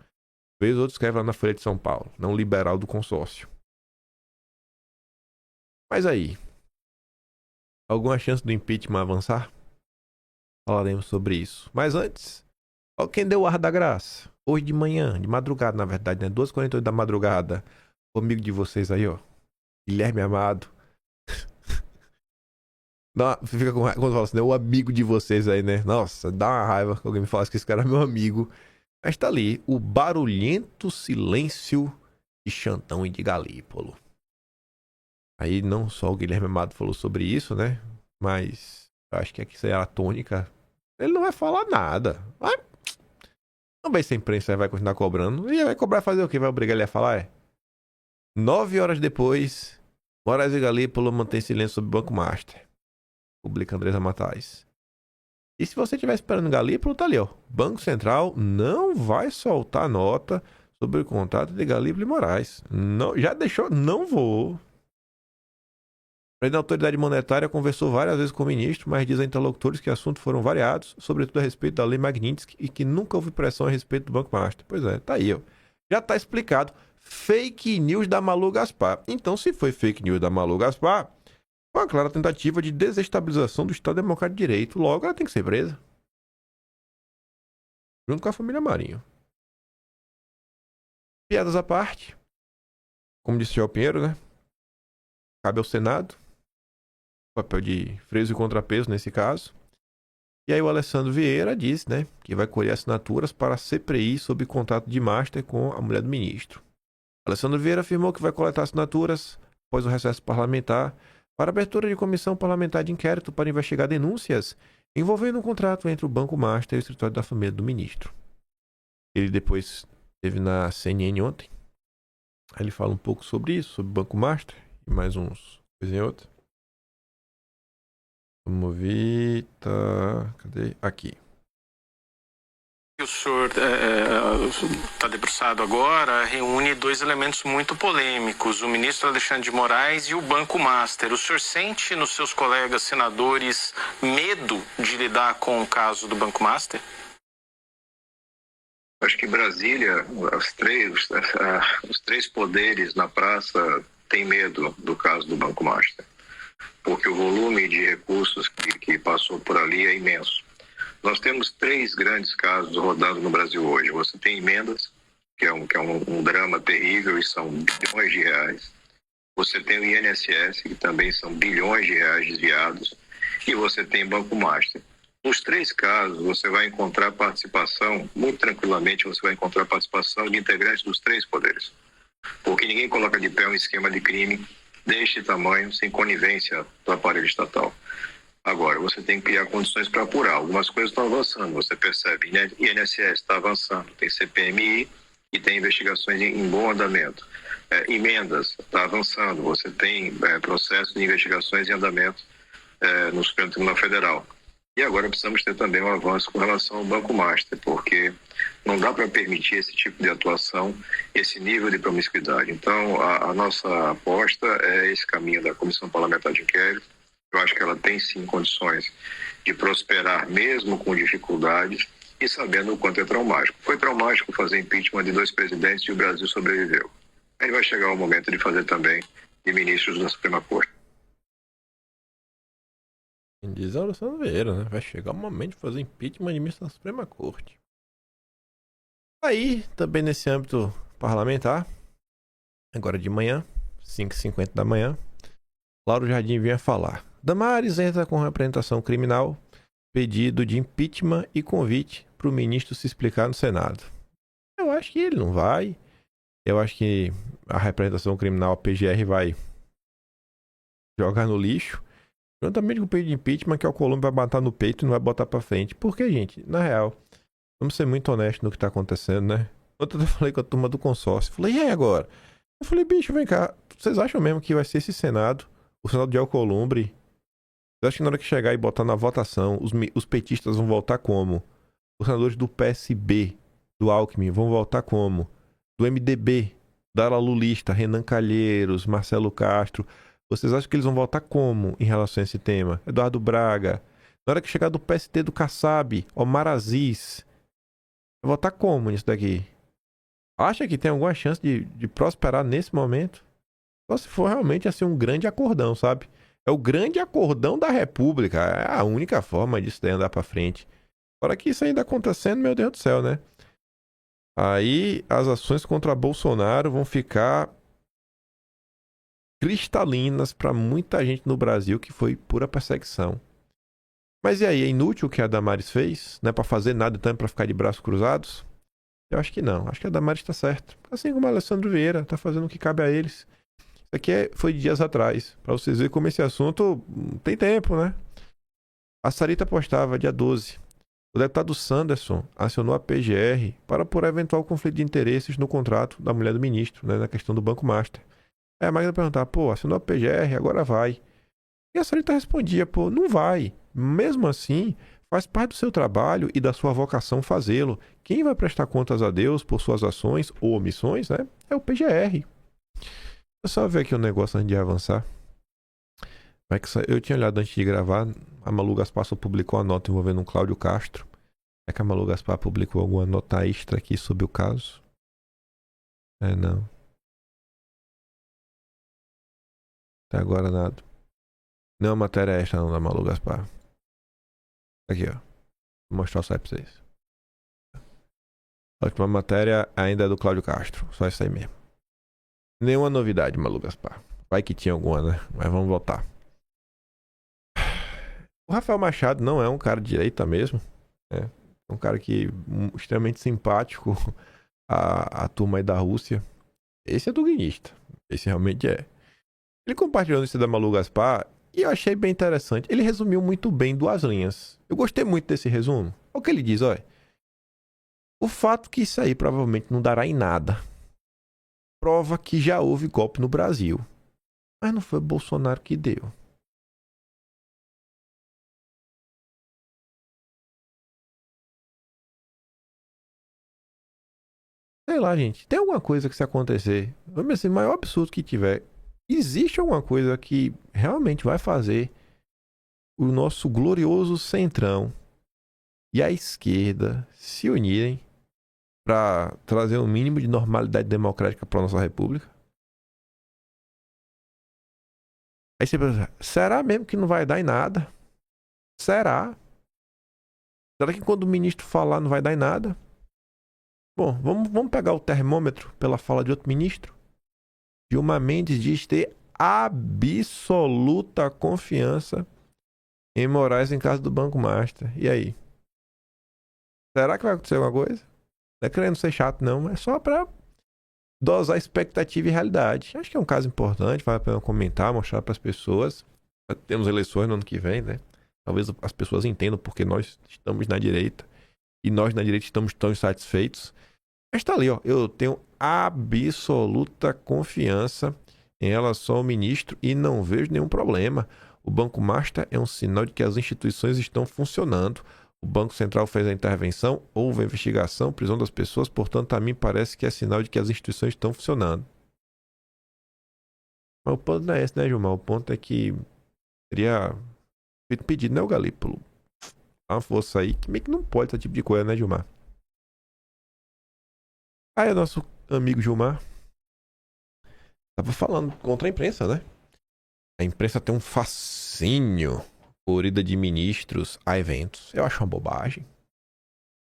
Vez outros escreve lá na Folha de São Paulo, não liberal do consórcio. Mas aí, alguma chance do impeachment avançar? Falaremos sobre isso. Mas antes, ó quem deu o ar da graça. Hoje de manhã, de madrugada na verdade, né? 2h48 da madrugada. O amigo de vocês aí, ó. Guilherme Amado. Fica com raiva quando fala assim, né? O amigo de vocês aí, né? Nossa, dá uma raiva que alguém me fala que esse cara é meu amigo. Mas tá ali, o barulhento silêncio de Xandão e de Galípolo. Aí não só o Guilherme Amado falou sobre isso, né? Mas eu acho que aqui é a tônica. Ele não vai falar nada. Não vai ser a imprensa vai continuar cobrando. E vai cobrar fazer o quê? Vai obrigar ele a falar? 9 horas depois, Moraes e Galípolo mantém silêncio sobre o Banco Master. Publica Andresa Matais. E se você estiver esperando o Galípolo, tá ali, ó. Banco Central não vai soltar nota sobre o contrato de Galípolo e Moraes. Não, já deixou, não vou. O presidente da autoridade monetária conversou várias vezes com o ministro, mas diz a interlocutores que assuntos foram variados, sobretudo a respeito da lei Magnitsky, e que nunca houve pressão a respeito do Banco Master. Pois é, tá aí, ó. Já tá explicado. Fake news da Malu Gaspar. Então, se foi fake news da Malu Gaspar, foi uma clara tentativa de desestabilização do Estado Democrático de Direito. Logo, ela tem que ser presa. Junto com a família Marinho. Piadas à parte. Como disse o João Pinheiro, né? Cabe ao Senado. Papel de freio e contrapeso nesse caso. E aí o Alessandro Vieira disse, né? Que vai colher assinaturas para a CPI sobre contrato de Master com a mulher do ministro. Alessandro Vieira afirmou que vai coletar assinaturas após o recesso parlamentar para abertura de comissão parlamentar de inquérito para investigar denúncias envolvendo um contrato entre o Banco Master e o escritório da família do ministro. Ele depois esteve na CNN ontem. Aí ele fala um pouco sobre isso, sobre o Banco Master e mais uns coisas em outra. Vamos ver, tá... Cadê? Aqui. O senhor está debruçado agora, reúne dois elementos muito polêmicos, o ministro Alexandre de Moraes e o Banco Master. O senhor sente nos seus colegas senadores medo de lidar com o caso do Banco Master? Acho que Brasília, os três poderes na praça têm medo do caso do Banco Master, porque o volume de recursos que passou por ali é imenso. Nós temos 3 grandes casos rodando no Brasil hoje. Você tem emendas, que é um drama terrível e são bilhões de reais. Você tem o INSS, que também são bilhões de reais desviados. E você tem Banco Master. Nos 3 casos, você vai encontrar participação, muito tranquilamente, você vai encontrar participação de integrantes dos 3 poderes. Porque ninguém coloca de pé um esquema de crime deste tamanho sem conivência do aparelho estatal. Agora, você tem que criar condições para apurar. Algumas coisas estão avançando, você percebe, né? INSS está avançando, tem CPMI e tem investigações em bom andamento. Emendas está avançando, você tem processos de investigações em andamento no Supremo Tribunal Federal. E agora precisamos ter também um avanço com relação ao Banco Master, porque não dá para permitir esse tipo de atuação, esse nível de promiscuidade. Então, a nossa aposta é esse caminho da Comissão Parlamentar de Inquérito. Eu acho que ela tem sim condições de prosperar mesmo com dificuldades e sabendo o quanto é traumático. Foi traumático fazer impeachment de 2 presidentes e o Brasil sobreviveu. Aí vai chegar o momento de fazer também de ministros da Suprema Corte. Diz a Alessandro Vieira, né? Vai chegar o momento de fazer impeachment de ministro da Suprema Corte. Aí, também nesse âmbito parlamentar, agora de manhã, 5h50 da manhã, Lauro Jardim vinha falar. Damares entra com representação criminal, pedido de impeachment e convite para o ministro se explicar no Senado. Eu acho que ele não vai. Eu acho que a representação criminal, a PGR, vai jogar no lixo. Juntamente com o pedido de impeachment, que o Alcolumbre vai botar no peito e não vai botar para frente. Porque, gente, na real, vamos ser muito honestos no que está acontecendo, né? Ontem eu falei com a turma do consórcio. Falei, e aí agora? Eu falei, bicho, vem cá. Vocês acham mesmo que vai ser esse Senado, o Senado de Alcolumbre? Eu acho que na hora que chegar e botar na votação, os petistas vão votar como? Os senadores do PSB, do Alckmin, vão votar como? Do MDB, da ala lulista, Renan Calheiros, Marcelo Castro. Vocês acham que eles vão votar como em relação a esse tema? Eduardo Braga. Na hora que chegar do PST do Kassab, Omar Aziz, vai votar como nisso daqui? Acha que tem alguma chance de prosperar nesse momento? Só se for realmente assim um grande acordão, sabe? É o grande acordão da República. É a única forma disso daí andar pra frente. Agora que isso ainda acontecendo, meu Deus do céu, né? Aí as ações contra Bolsonaro vão ficar cristalinas pra muita gente no Brasil que foi pura perseguição. Mas e aí, é inútil o que a Damares fez? Não é pra fazer nada também pra ficar de braços cruzados? Eu acho que não. Acho que a Damares tá certa. Assim como o Alessandro Vieira tá fazendo o que cabe a eles. Isso aqui foi de dias atrás. Pra vocês verem como esse assunto tem tempo, né? A Sarita postava dia 12. O deputado Sanderson acionou a PGR para por eventual conflito de interesses no contrato da mulher do ministro, né, na questão do Banco Master. Aí a Magda perguntar, pô, acionou a PGR, agora vai. E a senhorita respondia, pô, não vai. Mesmo assim, faz parte do seu trabalho e da sua vocação fazê-lo. Quem vai prestar contas a Deus por suas ações ou omissões, né, é o PGR. Eu só ver aqui um negócio antes de avançar. Eu tinha olhado antes de gravar, a Malu Gaspar só publicou a nota envolvendo um Cláudio Castro. É que a Malu Gaspar publicou alguma nota extra aqui sobre o caso? Não. Até agora nada. Não é matéria extra não da Malu Gaspar. Aqui, ó. Vou mostrar o site pra vocês. A última matéria ainda é do Cláudio Castro. Só isso aí mesmo. Nenhuma novidade, Malu Gaspar. Vai que tinha alguma, né? Mas vamos voltar. O Rafael Machado não é um cara de direita mesmo. É um cara que extremamente simpático à turma aí da Rússia. Esse é duguinista. Esse realmente é. Ele compartilhou isso da Malu Gaspar e eu achei bem interessante. Ele resumiu muito bem 2 linhas. Eu gostei muito desse resumo. Olha o que ele diz, olha. O fato que isso aí provavelmente não dará em nada prova que já houve golpe no Brasil. Mas não foi o Bolsonaro que deu. Sei lá, gente. Tem alguma coisa que se acontecer, vamos dizer, o maior absurdo que tiver, existe alguma coisa que realmente vai fazer o nosso glorioso centrão e a esquerda se unirem para trazer um mínimo de normalidade democrática para nossa república? Aí você pensa, será mesmo que não vai dar em nada? Será? Será que quando o ministro falar não vai dar em nada? Bom, vamos pegar o termômetro pela fala de outro ministro. Gilmar Mendes diz ter absoluta confiança em Moraes em caso do Banco Master. E aí? Será que vai acontecer alguma coisa? Não é querendo ser chato, não, mas só para dosar expectativa e realidade. Acho que é um caso importante, vale a pena comentar, mostrar para as pessoas. Temos eleições no ano que vem, né? Talvez as pessoas entendam porque nós estamos na direita e nós na direita estamos tão insatisfeitos. Mas tá ali, ó. Eu tenho absoluta confiança em relação ao ministro e não vejo nenhum problema. O Banco Master é um sinal de que as instituições estão funcionando. O Banco Central fez a intervenção, houve a investigação, prisão das pessoas, portanto, a mim parece que é sinal de que as instituições estão funcionando. Mas o ponto não é esse, né, Gilmar? O ponto é que teria feito pedido, né, o Galípolo? Dá uma força aí, que meio que não pode esse tipo de coisa, né, Gilmar? Aí o nosso amigo Gilmar tava falando contra a imprensa, né? A imprensa tem um fascínio por ida de ministros a eventos. Eu acho uma bobagem.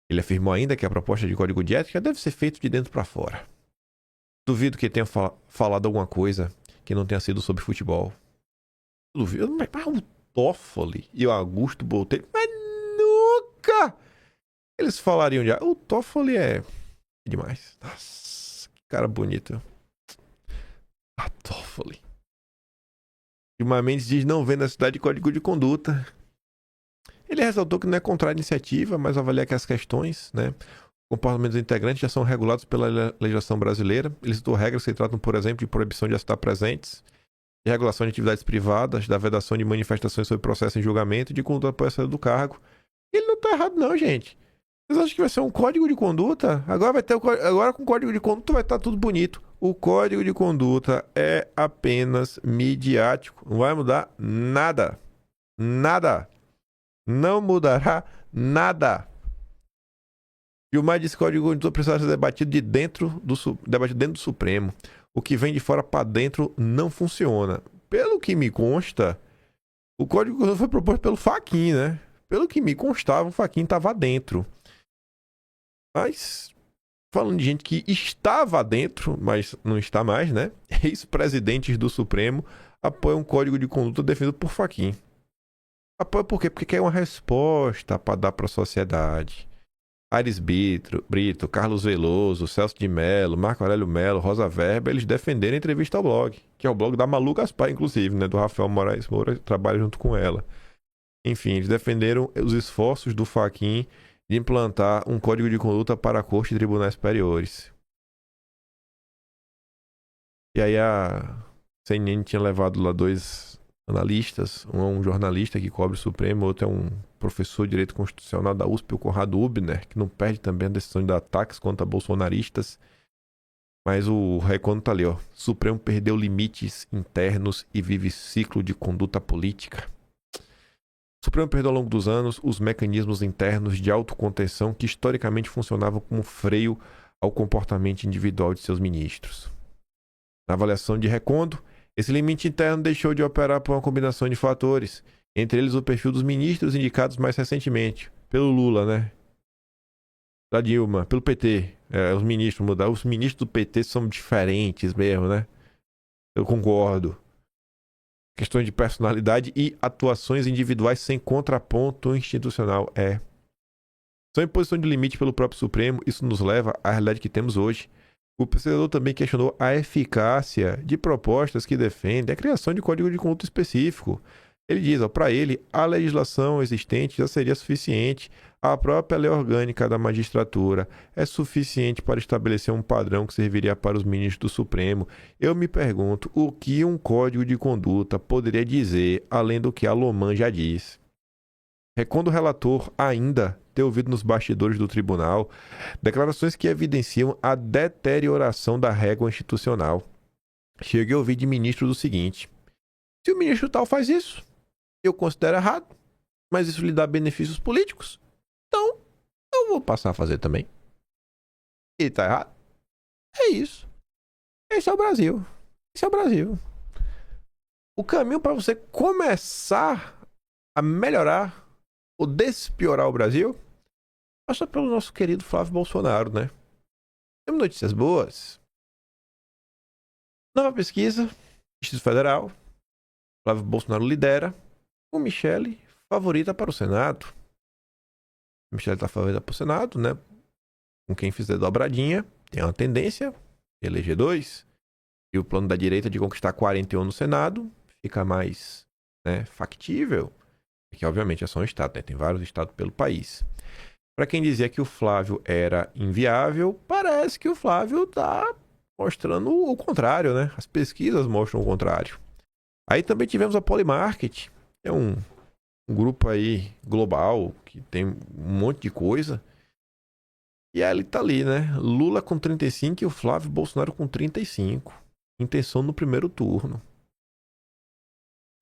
Ele afirmou ainda que a proposta de código de ética deve ser feita de dentro para fora. Duvido que tenha falado alguma coisa que não tenha sido sobre futebol. Duvido, mas o Toffoli e o Augusto Botelho, mas nunca eles falariam de... O Toffoli é demais. Nossa, que cara bonito. Toffoli. Gilmar Mendes diz não ver na cidade código de conduta. Ele ressaltou que não é contra a iniciativa, mas avalia que as questões, né, comportamentos dos integrantes já são regulados pela legislação brasileira. Ele citou regras que tratam, por exemplo, de proibição de estar presentes, de regulação de atividades privadas, da vedação de manifestações sobre processo em julgamento e de conduta após a saída do cargo. Ele não tá errado não, gente. Vocês acham que vai ser um código de conduta? Agora vai ter agora com o código de conduta vai estar tudo bonito. O código de conduta é apenas midiático. Não vai mudar nada. Nada. Não mudará nada. Gilmar disse que o código de conduta precisa ser debatido dentro do Supremo. O que vem de fora para dentro não funciona. Pelo que me consta, o código de conduta foi proposto pelo Fachin, né? Pelo que me constava, o Fachin estava dentro. Mas, falando de gente que estava dentro, mas não está mais, né? Ex-presidentes do Supremo apoiam um código de conduta definido por Fachin. Apoia por quê? Porque quer uma resposta para dar para a sociedade. Aires Brito, Carlos Veloso, Celso de Mello, Marco Aurélio Mello, Rosa Weber, eles defenderam a entrevista ao blog, que é o blog da Malu Gaspar, inclusive, né? Do Rafael Moraes Moura, trabalha junto com ela. Enfim, eles defenderam os esforços do Fachin de implantar um código de conduta para a Corte e tribunais superiores. E aí a CNN tinha levado lá 2 analistas, um é um jornalista que cobre o Supremo, outro é um professor de Direito Constitucional da USP, o Conrado Hübner, que não perde também a decisão de ataques contra bolsonaristas. Mas o recôndito tá ali, ó. Supremo perdeu limites internos e vive ciclo de conduta política. O Supremo perdeu ao longo dos anos os mecanismos internos de autocontenção que historicamente funcionavam como freio ao comportamento individual de seus ministros. Na avaliação de Recondo, esse limite interno deixou de operar por uma combinação de fatores, entre eles o perfil dos ministros indicados mais recentemente, pelo Lula, né? Da Dilma, pelo PT. Os ministros mudaram. Os ministros do PT são diferentes mesmo, né? Eu concordo. Questões de personalidade e atuações individuais sem contraponto institucional. São imposição de limite pelo próprio Supremo. Isso nos leva à realidade que temos hoje. O pesquisador também questionou a eficácia de propostas que defendem a criação de código de conduta específico. Ele diz, para ele, a legislação existente já seria suficiente. A própria lei orgânica da magistratura é suficiente para estabelecer um padrão que serviria para os ministros do Supremo. Eu me pergunto o que um código de conduta poderia dizer, além do que a Loman já diz. Recondo o relator ainda ter ouvido nos bastidores do tribunal declarações que evidenciam a deterioração da régua institucional. Cheguei a ouvir de ministro do seguinte: se o ministro tal faz isso, eu considero errado, mas isso lhe dá benefícios políticos, então eu vou passar a fazer também. E tá errado? É isso. Esse é o Brasil. Esse é o Brasil. O caminho para você começar a melhorar ou despiorar o Brasil passa pelo nosso querido Flávio Bolsonaro, né? Temos notícias boas. Nova pesquisa, Distrito Federal. Flávio Bolsonaro lidera, com Michele favorita para o Senado. Michele está favorita para o Senado, né? Com quem fizer dobradinha, tem uma tendência, eleger 2. E o plano da direita de conquistar 41 no Senado fica mais, né, factível. Porque, obviamente, é só um estado, né? Tem vários estados pelo país. Para quem dizia que o Flávio era inviável, parece que o Flávio está mostrando o contrário, né? As pesquisas mostram o contrário. Aí também tivemos a Polymarket, que é um grupo aí global, que tem um monte de coisa. E ele tá ali, né? Lula com 35 e o Flávio Bolsonaro com 35. Intenção no primeiro turno.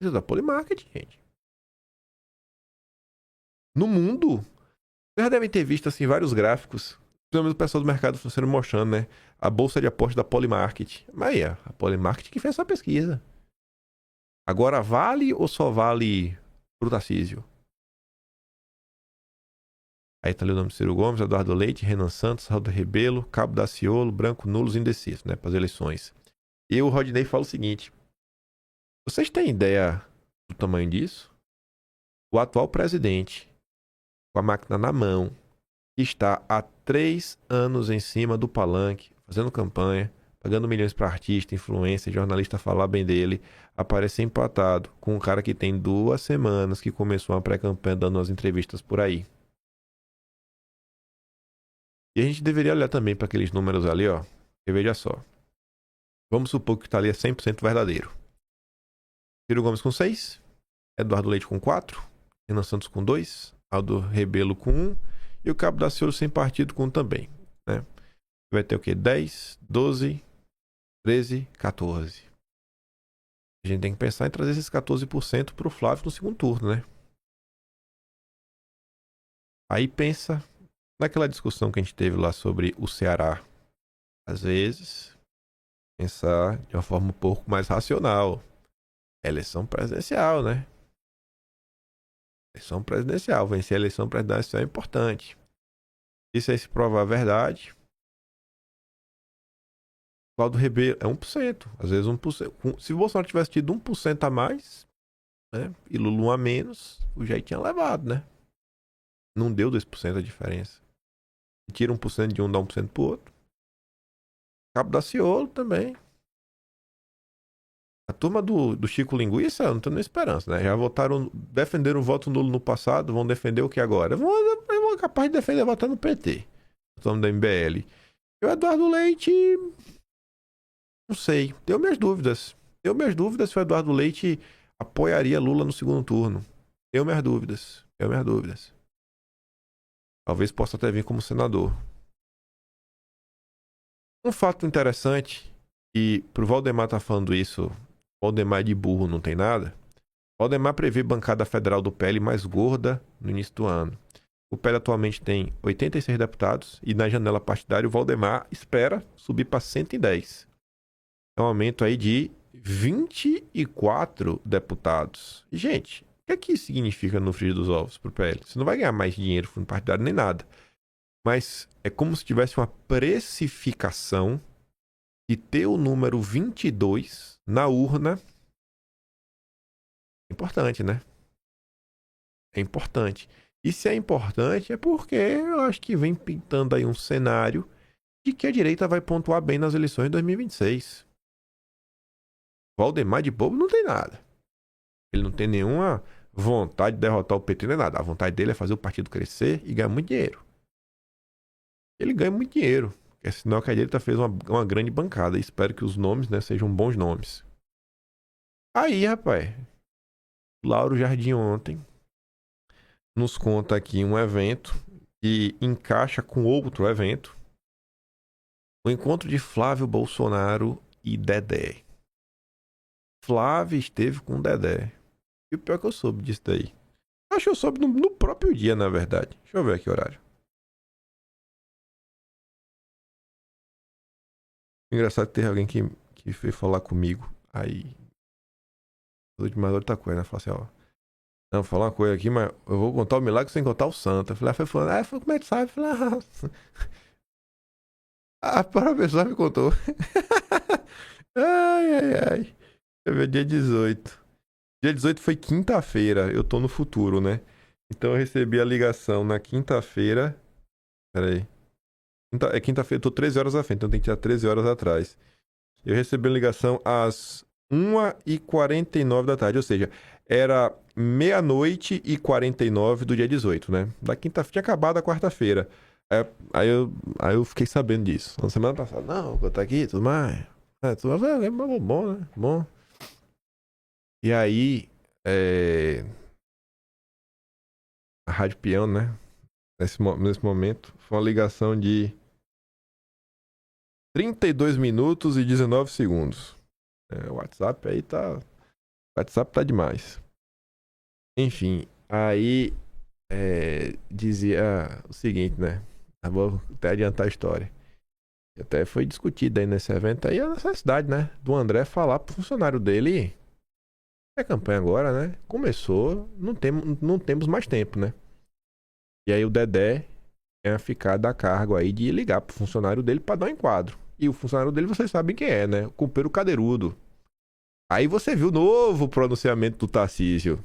Isso é da Polymarket, gente. No mundo, vocês já devem ter visto assim vários gráficos. Pelo menos o pessoal do mercado financeiro mostrando, né? A bolsa de aposta da Polymarket. Mas aí, a Polymarket que fez essa pesquisa. Agora vale ou só vale pro Tarcísio? Aí tá ali o nome de Ciro Gomes, Eduardo Leite, Renan Santos, Raul Rebelo, Cabo Daciolo, Branco, nulos e indecisos, né? Para as eleições. E o Rodney fala o seguinte: vocês têm ideia do tamanho disso? O atual presidente, com a máquina na mão, que está há 3 anos em cima do palanque, fazendo campanha, pagando milhões para artista, influencer, jornalista falar bem dele, aparece empatado com um cara que tem 2 semanas que começou uma pré-campanha dando umas entrevistas por aí. E a gente deveria olhar também para aqueles números ali, ó. E veja só. Vamos supor que está ali é 100% verdadeiro. Ciro Gomes com 6, Eduardo Leite com 4, Renan Santos com 2, Aldo Rebelo com 1 e o Cabo Daciolo sem partido com 1 também, né? Vai ter o quê? 10, 12, 13, 14. A gente tem que pensar em trazer esses 14% para o Flávio no segundo turno, né? Aí pensa naquela discussão que a gente teve lá sobre o Ceará. Às vezes, pensar de uma forma um pouco mais racional. Eleição presidencial, né? Eleição presidencial. Vencer a eleição presidencial é importante. Isso aí se provar a verdade. Aldo Rebelo é 1%. Às vezes 1%. Se o Bolsonaro tivesse tido 1% a mais, né? E Lula 1 a menos, o já tinha levado, né? Não deu 2% a diferença. Tira 1% de um, dá 1% pro outro. Cabo Daciolo também. A turma do Chico Linguiça, eu não tenho nem esperança, né? Já votaram, defenderam o voto nulo no passado, vão defender o que agora? Vão é capaz de defender votar no PT. Somos da MBL. E o Eduardo Leite... Não sei. Tenho minhas dúvidas. Se o Eduardo Leite apoiaria Lula no segundo turno. Tenho minhas dúvidas. Talvez possa até vir como senador. Um fato interessante, e pro Valdemar tá falando isso, Valdemar de burro não tem nada. Valdemar prevê bancada federal do PL mais gorda no início do ano. O PL atualmente tem 86 deputados e na janela partidária o Valdemar espera subir para 110. É um aumento aí de 24 deputados. E, gente, o que é que isso significa no frigir dos ovos pro PL? Você não vai ganhar mais dinheiro fundo partidário nem nada. Mas é como se tivesse uma precificação de ter o número 22 na urna. É importante, né? É importante. E se é importante é porque eu acho que vem pintando aí um cenário de que a direita vai pontuar bem nas eleições de 2026. Valdemar de bobo não tem nada. Ele não tem nenhuma vontade de derrotar o PT nem nada. A vontade dele é fazer o partido crescer e ganhar muito dinheiro. Ele ganha muito dinheiro. Porque senão que a direita fez uma grande bancada. E espero que os nomes, né, sejam bons nomes. Aí, rapaz, Lauro Jardim ontem nos conta aqui um evento que encaixa com outro evento. O encontro de Flávio Bolsonaro e Dedé. Flávio esteve com Dedé. E o pior é que eu soube disso daí. Acho que eu soube no próprio dia, na verdade. Deixa eu ver aqui o horário. Engraçado que teve alguém que foi falar comigo. Aí. Tudo de mais outra coisa, né? Falou assim, ó. Não, vou falar uma coisa aqui, mas eu vou contar o milagre sem contar o santo. Eu falei, foi falando, como é que sabe? Eu falei, a própria pessoa me contou. Ai. Deixa eu ver, dia 18. Dia 18 foi quinta-feira. Eu tô no futuro, né? Então eu recebi a ligação na quinta-feira. Pera aí. É quinta-feira, eu tô 13 horas à frente, então tem que tirar 13 horas atrás. Eu recebi a ligação às 1h49 da tarde, ou seja, era meia-noite e 49 do dia 18, né? Da quinta-feira, tinha acabado a quarta-feira. Aí eu fiquei sabendo disso. Na semana passada, não, vou estar aqui, tudo mais. Tudo mais, bom, né? Bom. E aí, a Rádio Peão, né? Nesse momento, foi uma ligação de 32 minutos e 19 segundos. O WhatsApp aí tá... O WhatsApp tá demais. Enfim, aí dizia o seguinte, né? Eu vou até adiantar a história. Até foi discutido aí nesse evento aí a necessidade, né? Do André falar pro funcionário dele. A campanha agora, né? Começou, não temos mais tempo, né? E aí o Dedé ia ficar da cargo aí de ligar pro funcionário dele pra dar um enquadro. E o funcionário dele, vocês sabem quem é, né? O Compeiro Cadeirudo. Aí você viu o novo pronunciamento do Tarcísio.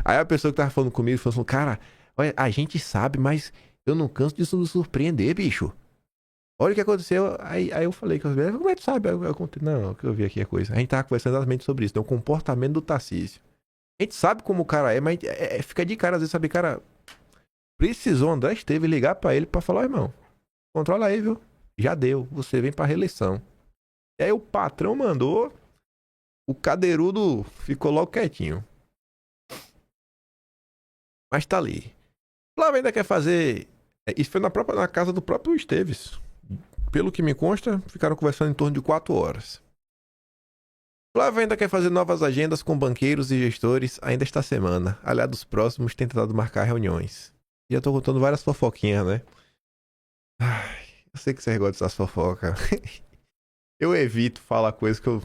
Aí a pessoa que tava falando comigo falou assim, cara, olha, a gente sabe, mas eu não canso disso nos surpreender, bicho. Olha o que aconteceu. Aí eu falei, como é que tu sabe? Eu contei, não, o que eu vi aqui é coisa. A gente tava conversando exatamente sobre isso, né? O comportamento do Tarcísio. A gente sabe como o cara é, mas fica de cara, às vezes, sabe, cara... Precisou, André Esteves ligar pra ele pra falar, irmão, controla aí, viu? Já deu, você vem pra reeleição. E aí o patrão mandou, o Cadeirudo ficou logo quietinho. Mas tá ali. Flávio ainda quer fazer... Isso foi na casa do próprio Esteves. Pelo que me consta, ficaram conversando em torno de 4 horas. Flávio ainda quer fazer novas agendas com banqueiros e gestores ainda esta semana. Aliados próximos têm tentado marcar reuniões. Já tô contando várias fofoquinhas, né? Ai, eu sei que você gosta dessas fofocas. Eu evito falar coisas que eu...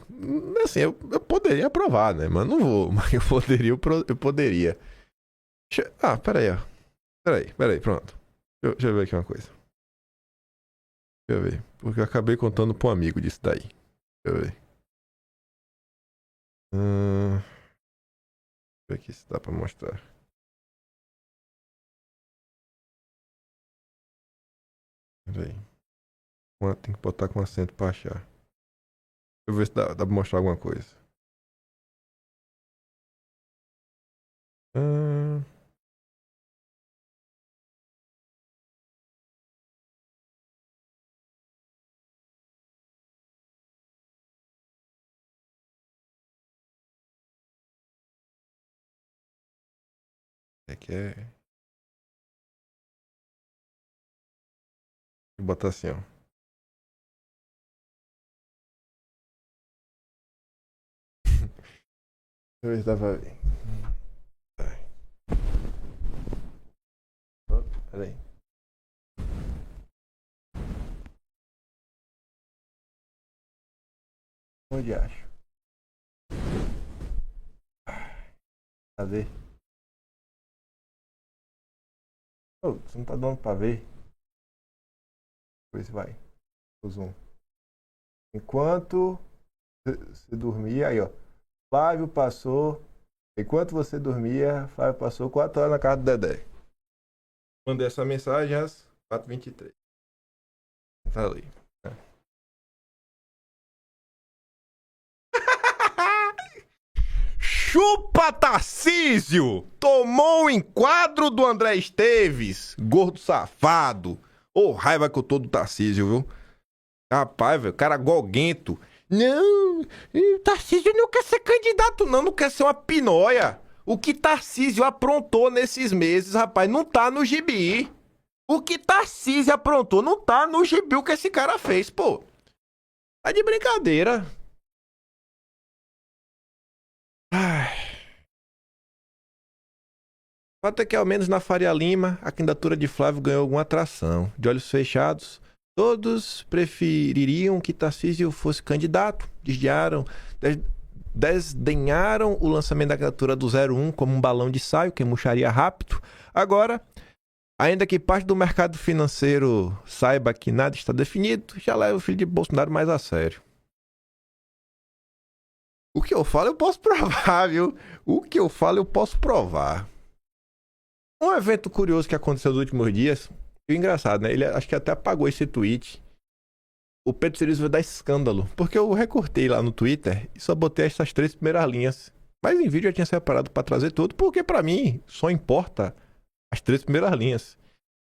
Assim, eu poderia aprovar, né? Mas não vou. Mas eu poderia. Peraí, ó. Peraí, pronto. Deixa eu ver aqui uma coisa. Deixa eu ver. Porque eu acabei contando pra um amigo disso daí. Deixa eu ver. Deixa eu ver aqui se dá pra mostrar. Peraí. Tem que botar com acento pra achar. Deixa eu ver se dá pra mostrar alguma coisa. É que é. Vou botar assim, ó. Deixa eu ver se dá pra ver. Oh, peraí. Onde acho? Cadê? Oh, você não tá dando pra ver? Deixa eu ver se vai. O zoom. Enquanto você dormia, aí ó. Flávio passou. Enquanto você dormia, Flávio passou 4 horas na casa do Dedé. Mandei essa mensagem às 4h23. Tá ali. Chupa Tarcísio! Tomou o enquadro do André Esteves, gordo safado. Ô, raiva que eu tô do Tarcísio, viu? Rapaz, velho, cara golguento. Não, o Tarcísio não quer ser candidato, não quer ser uma pinóia. O que Tarcísio aprontou nesses meses, rapaz, não tá no gibi. O que Tarcísio aprontou não tá no gibi o que esse cara fez, pô. Tá de brincadeira. Ai. O fato é que, ao menos na Faria Lima, a candidatura de Flávio ganhou alguma atração. De olhos fechados, todos prefeririam que Tarcísio fosse candidato. Desdenharam o lançamento da candidatura do 01 como um balão de saio que murcharia rápido. Agora, ainda que parte do mercado financeiro saiba que nada está definido, já leva o filho de Bolsonaro mais a sério. O que eu falo eu posso provar, viu? O que eu falo eu posso provar. Um evento curioso que aconteceu nos últimos dias, e engraçado, né? Ele acho que até apagou esse tweet. O Pedro Cerezo vai dar escândalo, porque eu recortei lá no Twitter e só botei essas 3 primeiras linhas. Mas em vídeo eu tinha separado pra trazer tudo, porque pra mim só importa as 3 primeiras linhas.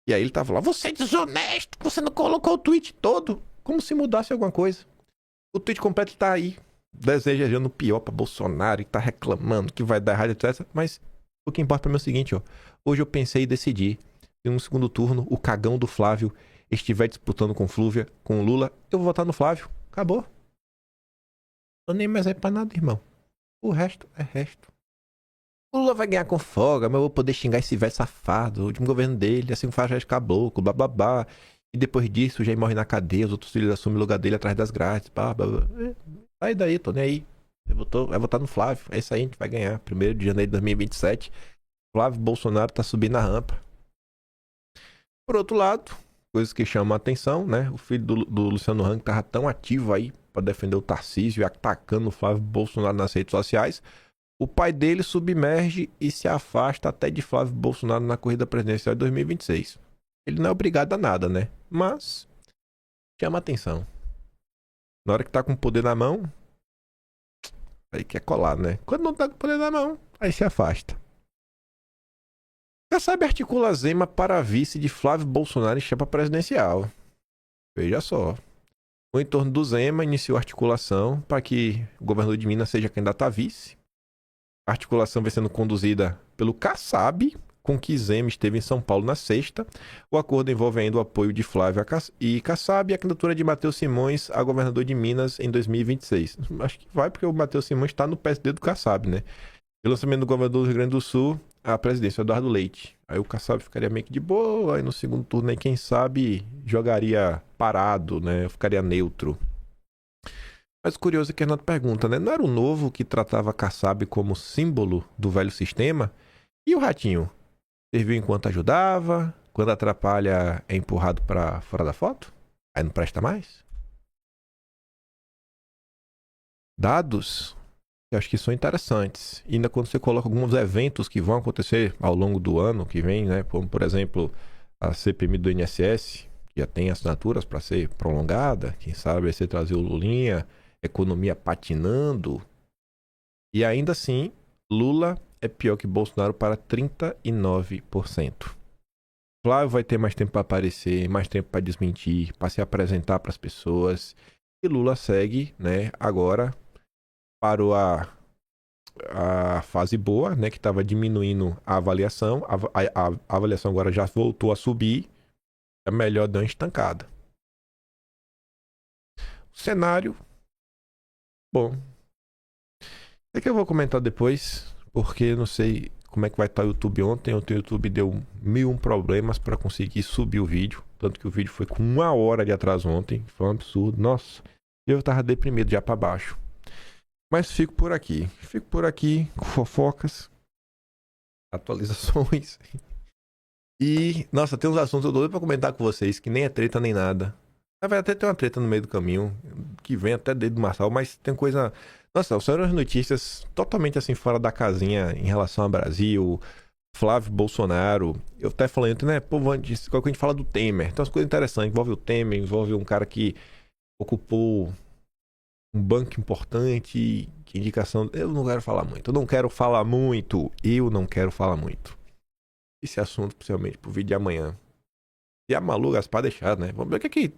E aí ele tava lá, você é desonesto, você não colocou o tweet todo, como se mudasse alguma coisa. O tweet completo tá aí, desejando o pior pra Bolsonaro e tá reclamando que vai dar errado, etc. Mas o que importa pra mim é o seguinte, ó. Hoje eu pensei e decidi, se no segundo turno o cagão do Flávio estiver disputando com o Lula, eu vou votar no Flávio. Acabou. Não nem mais é pra nada, irmão. O resto é resto. O Lula vai ganhar com folga, mas eu vou poder xingar esse velho safado, o último governo dele, assim faz de caboclo, blá blá blá. E depois disso já morre na cadeia, os outros filhos assumem o lugar dele atrás das grades, blá blá blá. Sai daí, tô nem aí. Vai votar no Flávio, é isso aí, a gente vai ganhar. 1º de janeiro de 2027. Flávio Bolsonaro tá subindo a rampa. Por outro lado, coisas que chamam a atenção, né? O filho do Luciano Hang tava tão ativo aí para defender o Tarcísio e atacando o Flávio Bolsonaro nas redes sociais. O pai dele submerge e se afasta até de Flávio Bolsonaro na corrida presidencial de 2026. Ele não é obrigado a nada, né? Mas chama a atenção. Na hora que tá com o poder na mão, aí quer colar, né? Quando não tá com o poder na mão, aí se afasta. Kassab articula Zema para vice de Flávio Bolsonaro em chapa presidencial. Veja só. O entorno do Zema iniciou a articulação para que o governador de Minas seja candidato a vice. A articulação vem sendo conduzida pelo Kassab, com que Zema esteve em São Paulo na sexta. O acordo envolve ainda o apoio de Flávio e Kassab e a candidatura de Matheus Simões a governador de Minas em 2026. Acho que vai porque o Matheus Simões está no PSD do Kassab, né? E o lançamento do governador do Rio Grande do Sul, a presidência, Eduardo Leite. Aí o Kassab ficaria meio que de boa, aí no segundo turno aí, quem sabe, jogaria parado, né? Ficaria neutro. Mas o curioso é que a Renato pergunta, né? Não era o Novo que tratava Kassab como símbolo do velho sistema? E o Ratinho? Serviu enquanto ajudava? Quando atrapalha é empurrado pra fora da foto? Aí não presta mais? Dados, eu acho que são interessantes. E ainda quando você coloca alguns eventos que vão acontecer ao longo do ano que vem, né? Como, por exemplo, a CPMI do INSS, que já tem assinaturas para ser prolongada. Quem sabe vai ser trazer o Lulinha, economia patinando. E ainda assim, Lula é pior que Bolsonaro para 39%. Flávio vai ter mais tempo para aparecer, mais tempo para desmentir, para se apresentar para as pessoas. E Lula segue, né, agora parou a a fase boa, né? Que estava diminuindo a avaliação. A avaliação agora já voltou a subir. É melhor dar uma estancada. O cenário... Bom... É que eu vou comentar depois, porque não sei como é que vai estar o YouTube ontem. Ontem o YouTube deu 1001 problemas para conseguir subir o vídeo. Tanto que o vídeo foi com 1 hora de atraso ontem. Foi um absurdo. Nossa, eu tava deprimido já para baixo. Mas fico por aqui. Fico por aqui com fofocas, atualizações. E, nossa, tem uns assuntos que eu tô doido pra comentar com vocês, que nem é treta nem nada. Vai até ter uma treta no meio do caminho, que vem até desde o Marçal, mas tem coisa... Nossa, são as notícias totalmente assim fora da casinha em relação ao Brasil, Flávio Bolsonaro. Eu até falei ontem, né? Pô, antes, qual que a gente fala do Temer? Então as coisas interessantes, envolve o Temer, envolve um cara que ocupou um banco importante, que indicação... Eu não quero falar muito. Esse assunto, principalmente, pro vídeo de amanhã. E a Malu Gaspar deixar, né? Vamos ver o que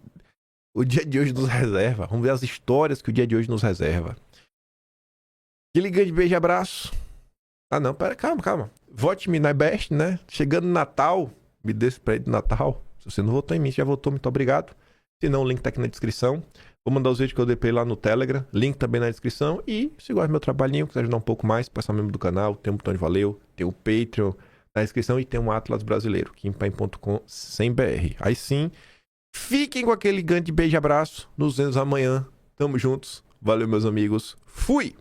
o dia de hoje nos reserva. Vamos ver as histórias que o dia de hoje nos reserva. Aquele grande beijo e abraço. Ah, não, pera, calma. Vote-me na Best, né? Chegando Natal, me dê esse presente de Natal. Se você não votou em mim, já votou, muito obrigado. Se não, o link tá aqui na descrição. Vou mandar os vídeos que eu dei lá no Telegram. Link também na descrição. E se gosta do meu trabalhinho, quiser ajudar um pouco mais, passar membro do canal, tem um botão de valeu, tem o Patreon na descrição e tem um Atlas brasileiro, kimpaim.com/br. Aí sim, fiquem com aquele grande beijo e abraço. Nos vemos amanhã. Tamo juntos. Valeu, meus amigos. Fui!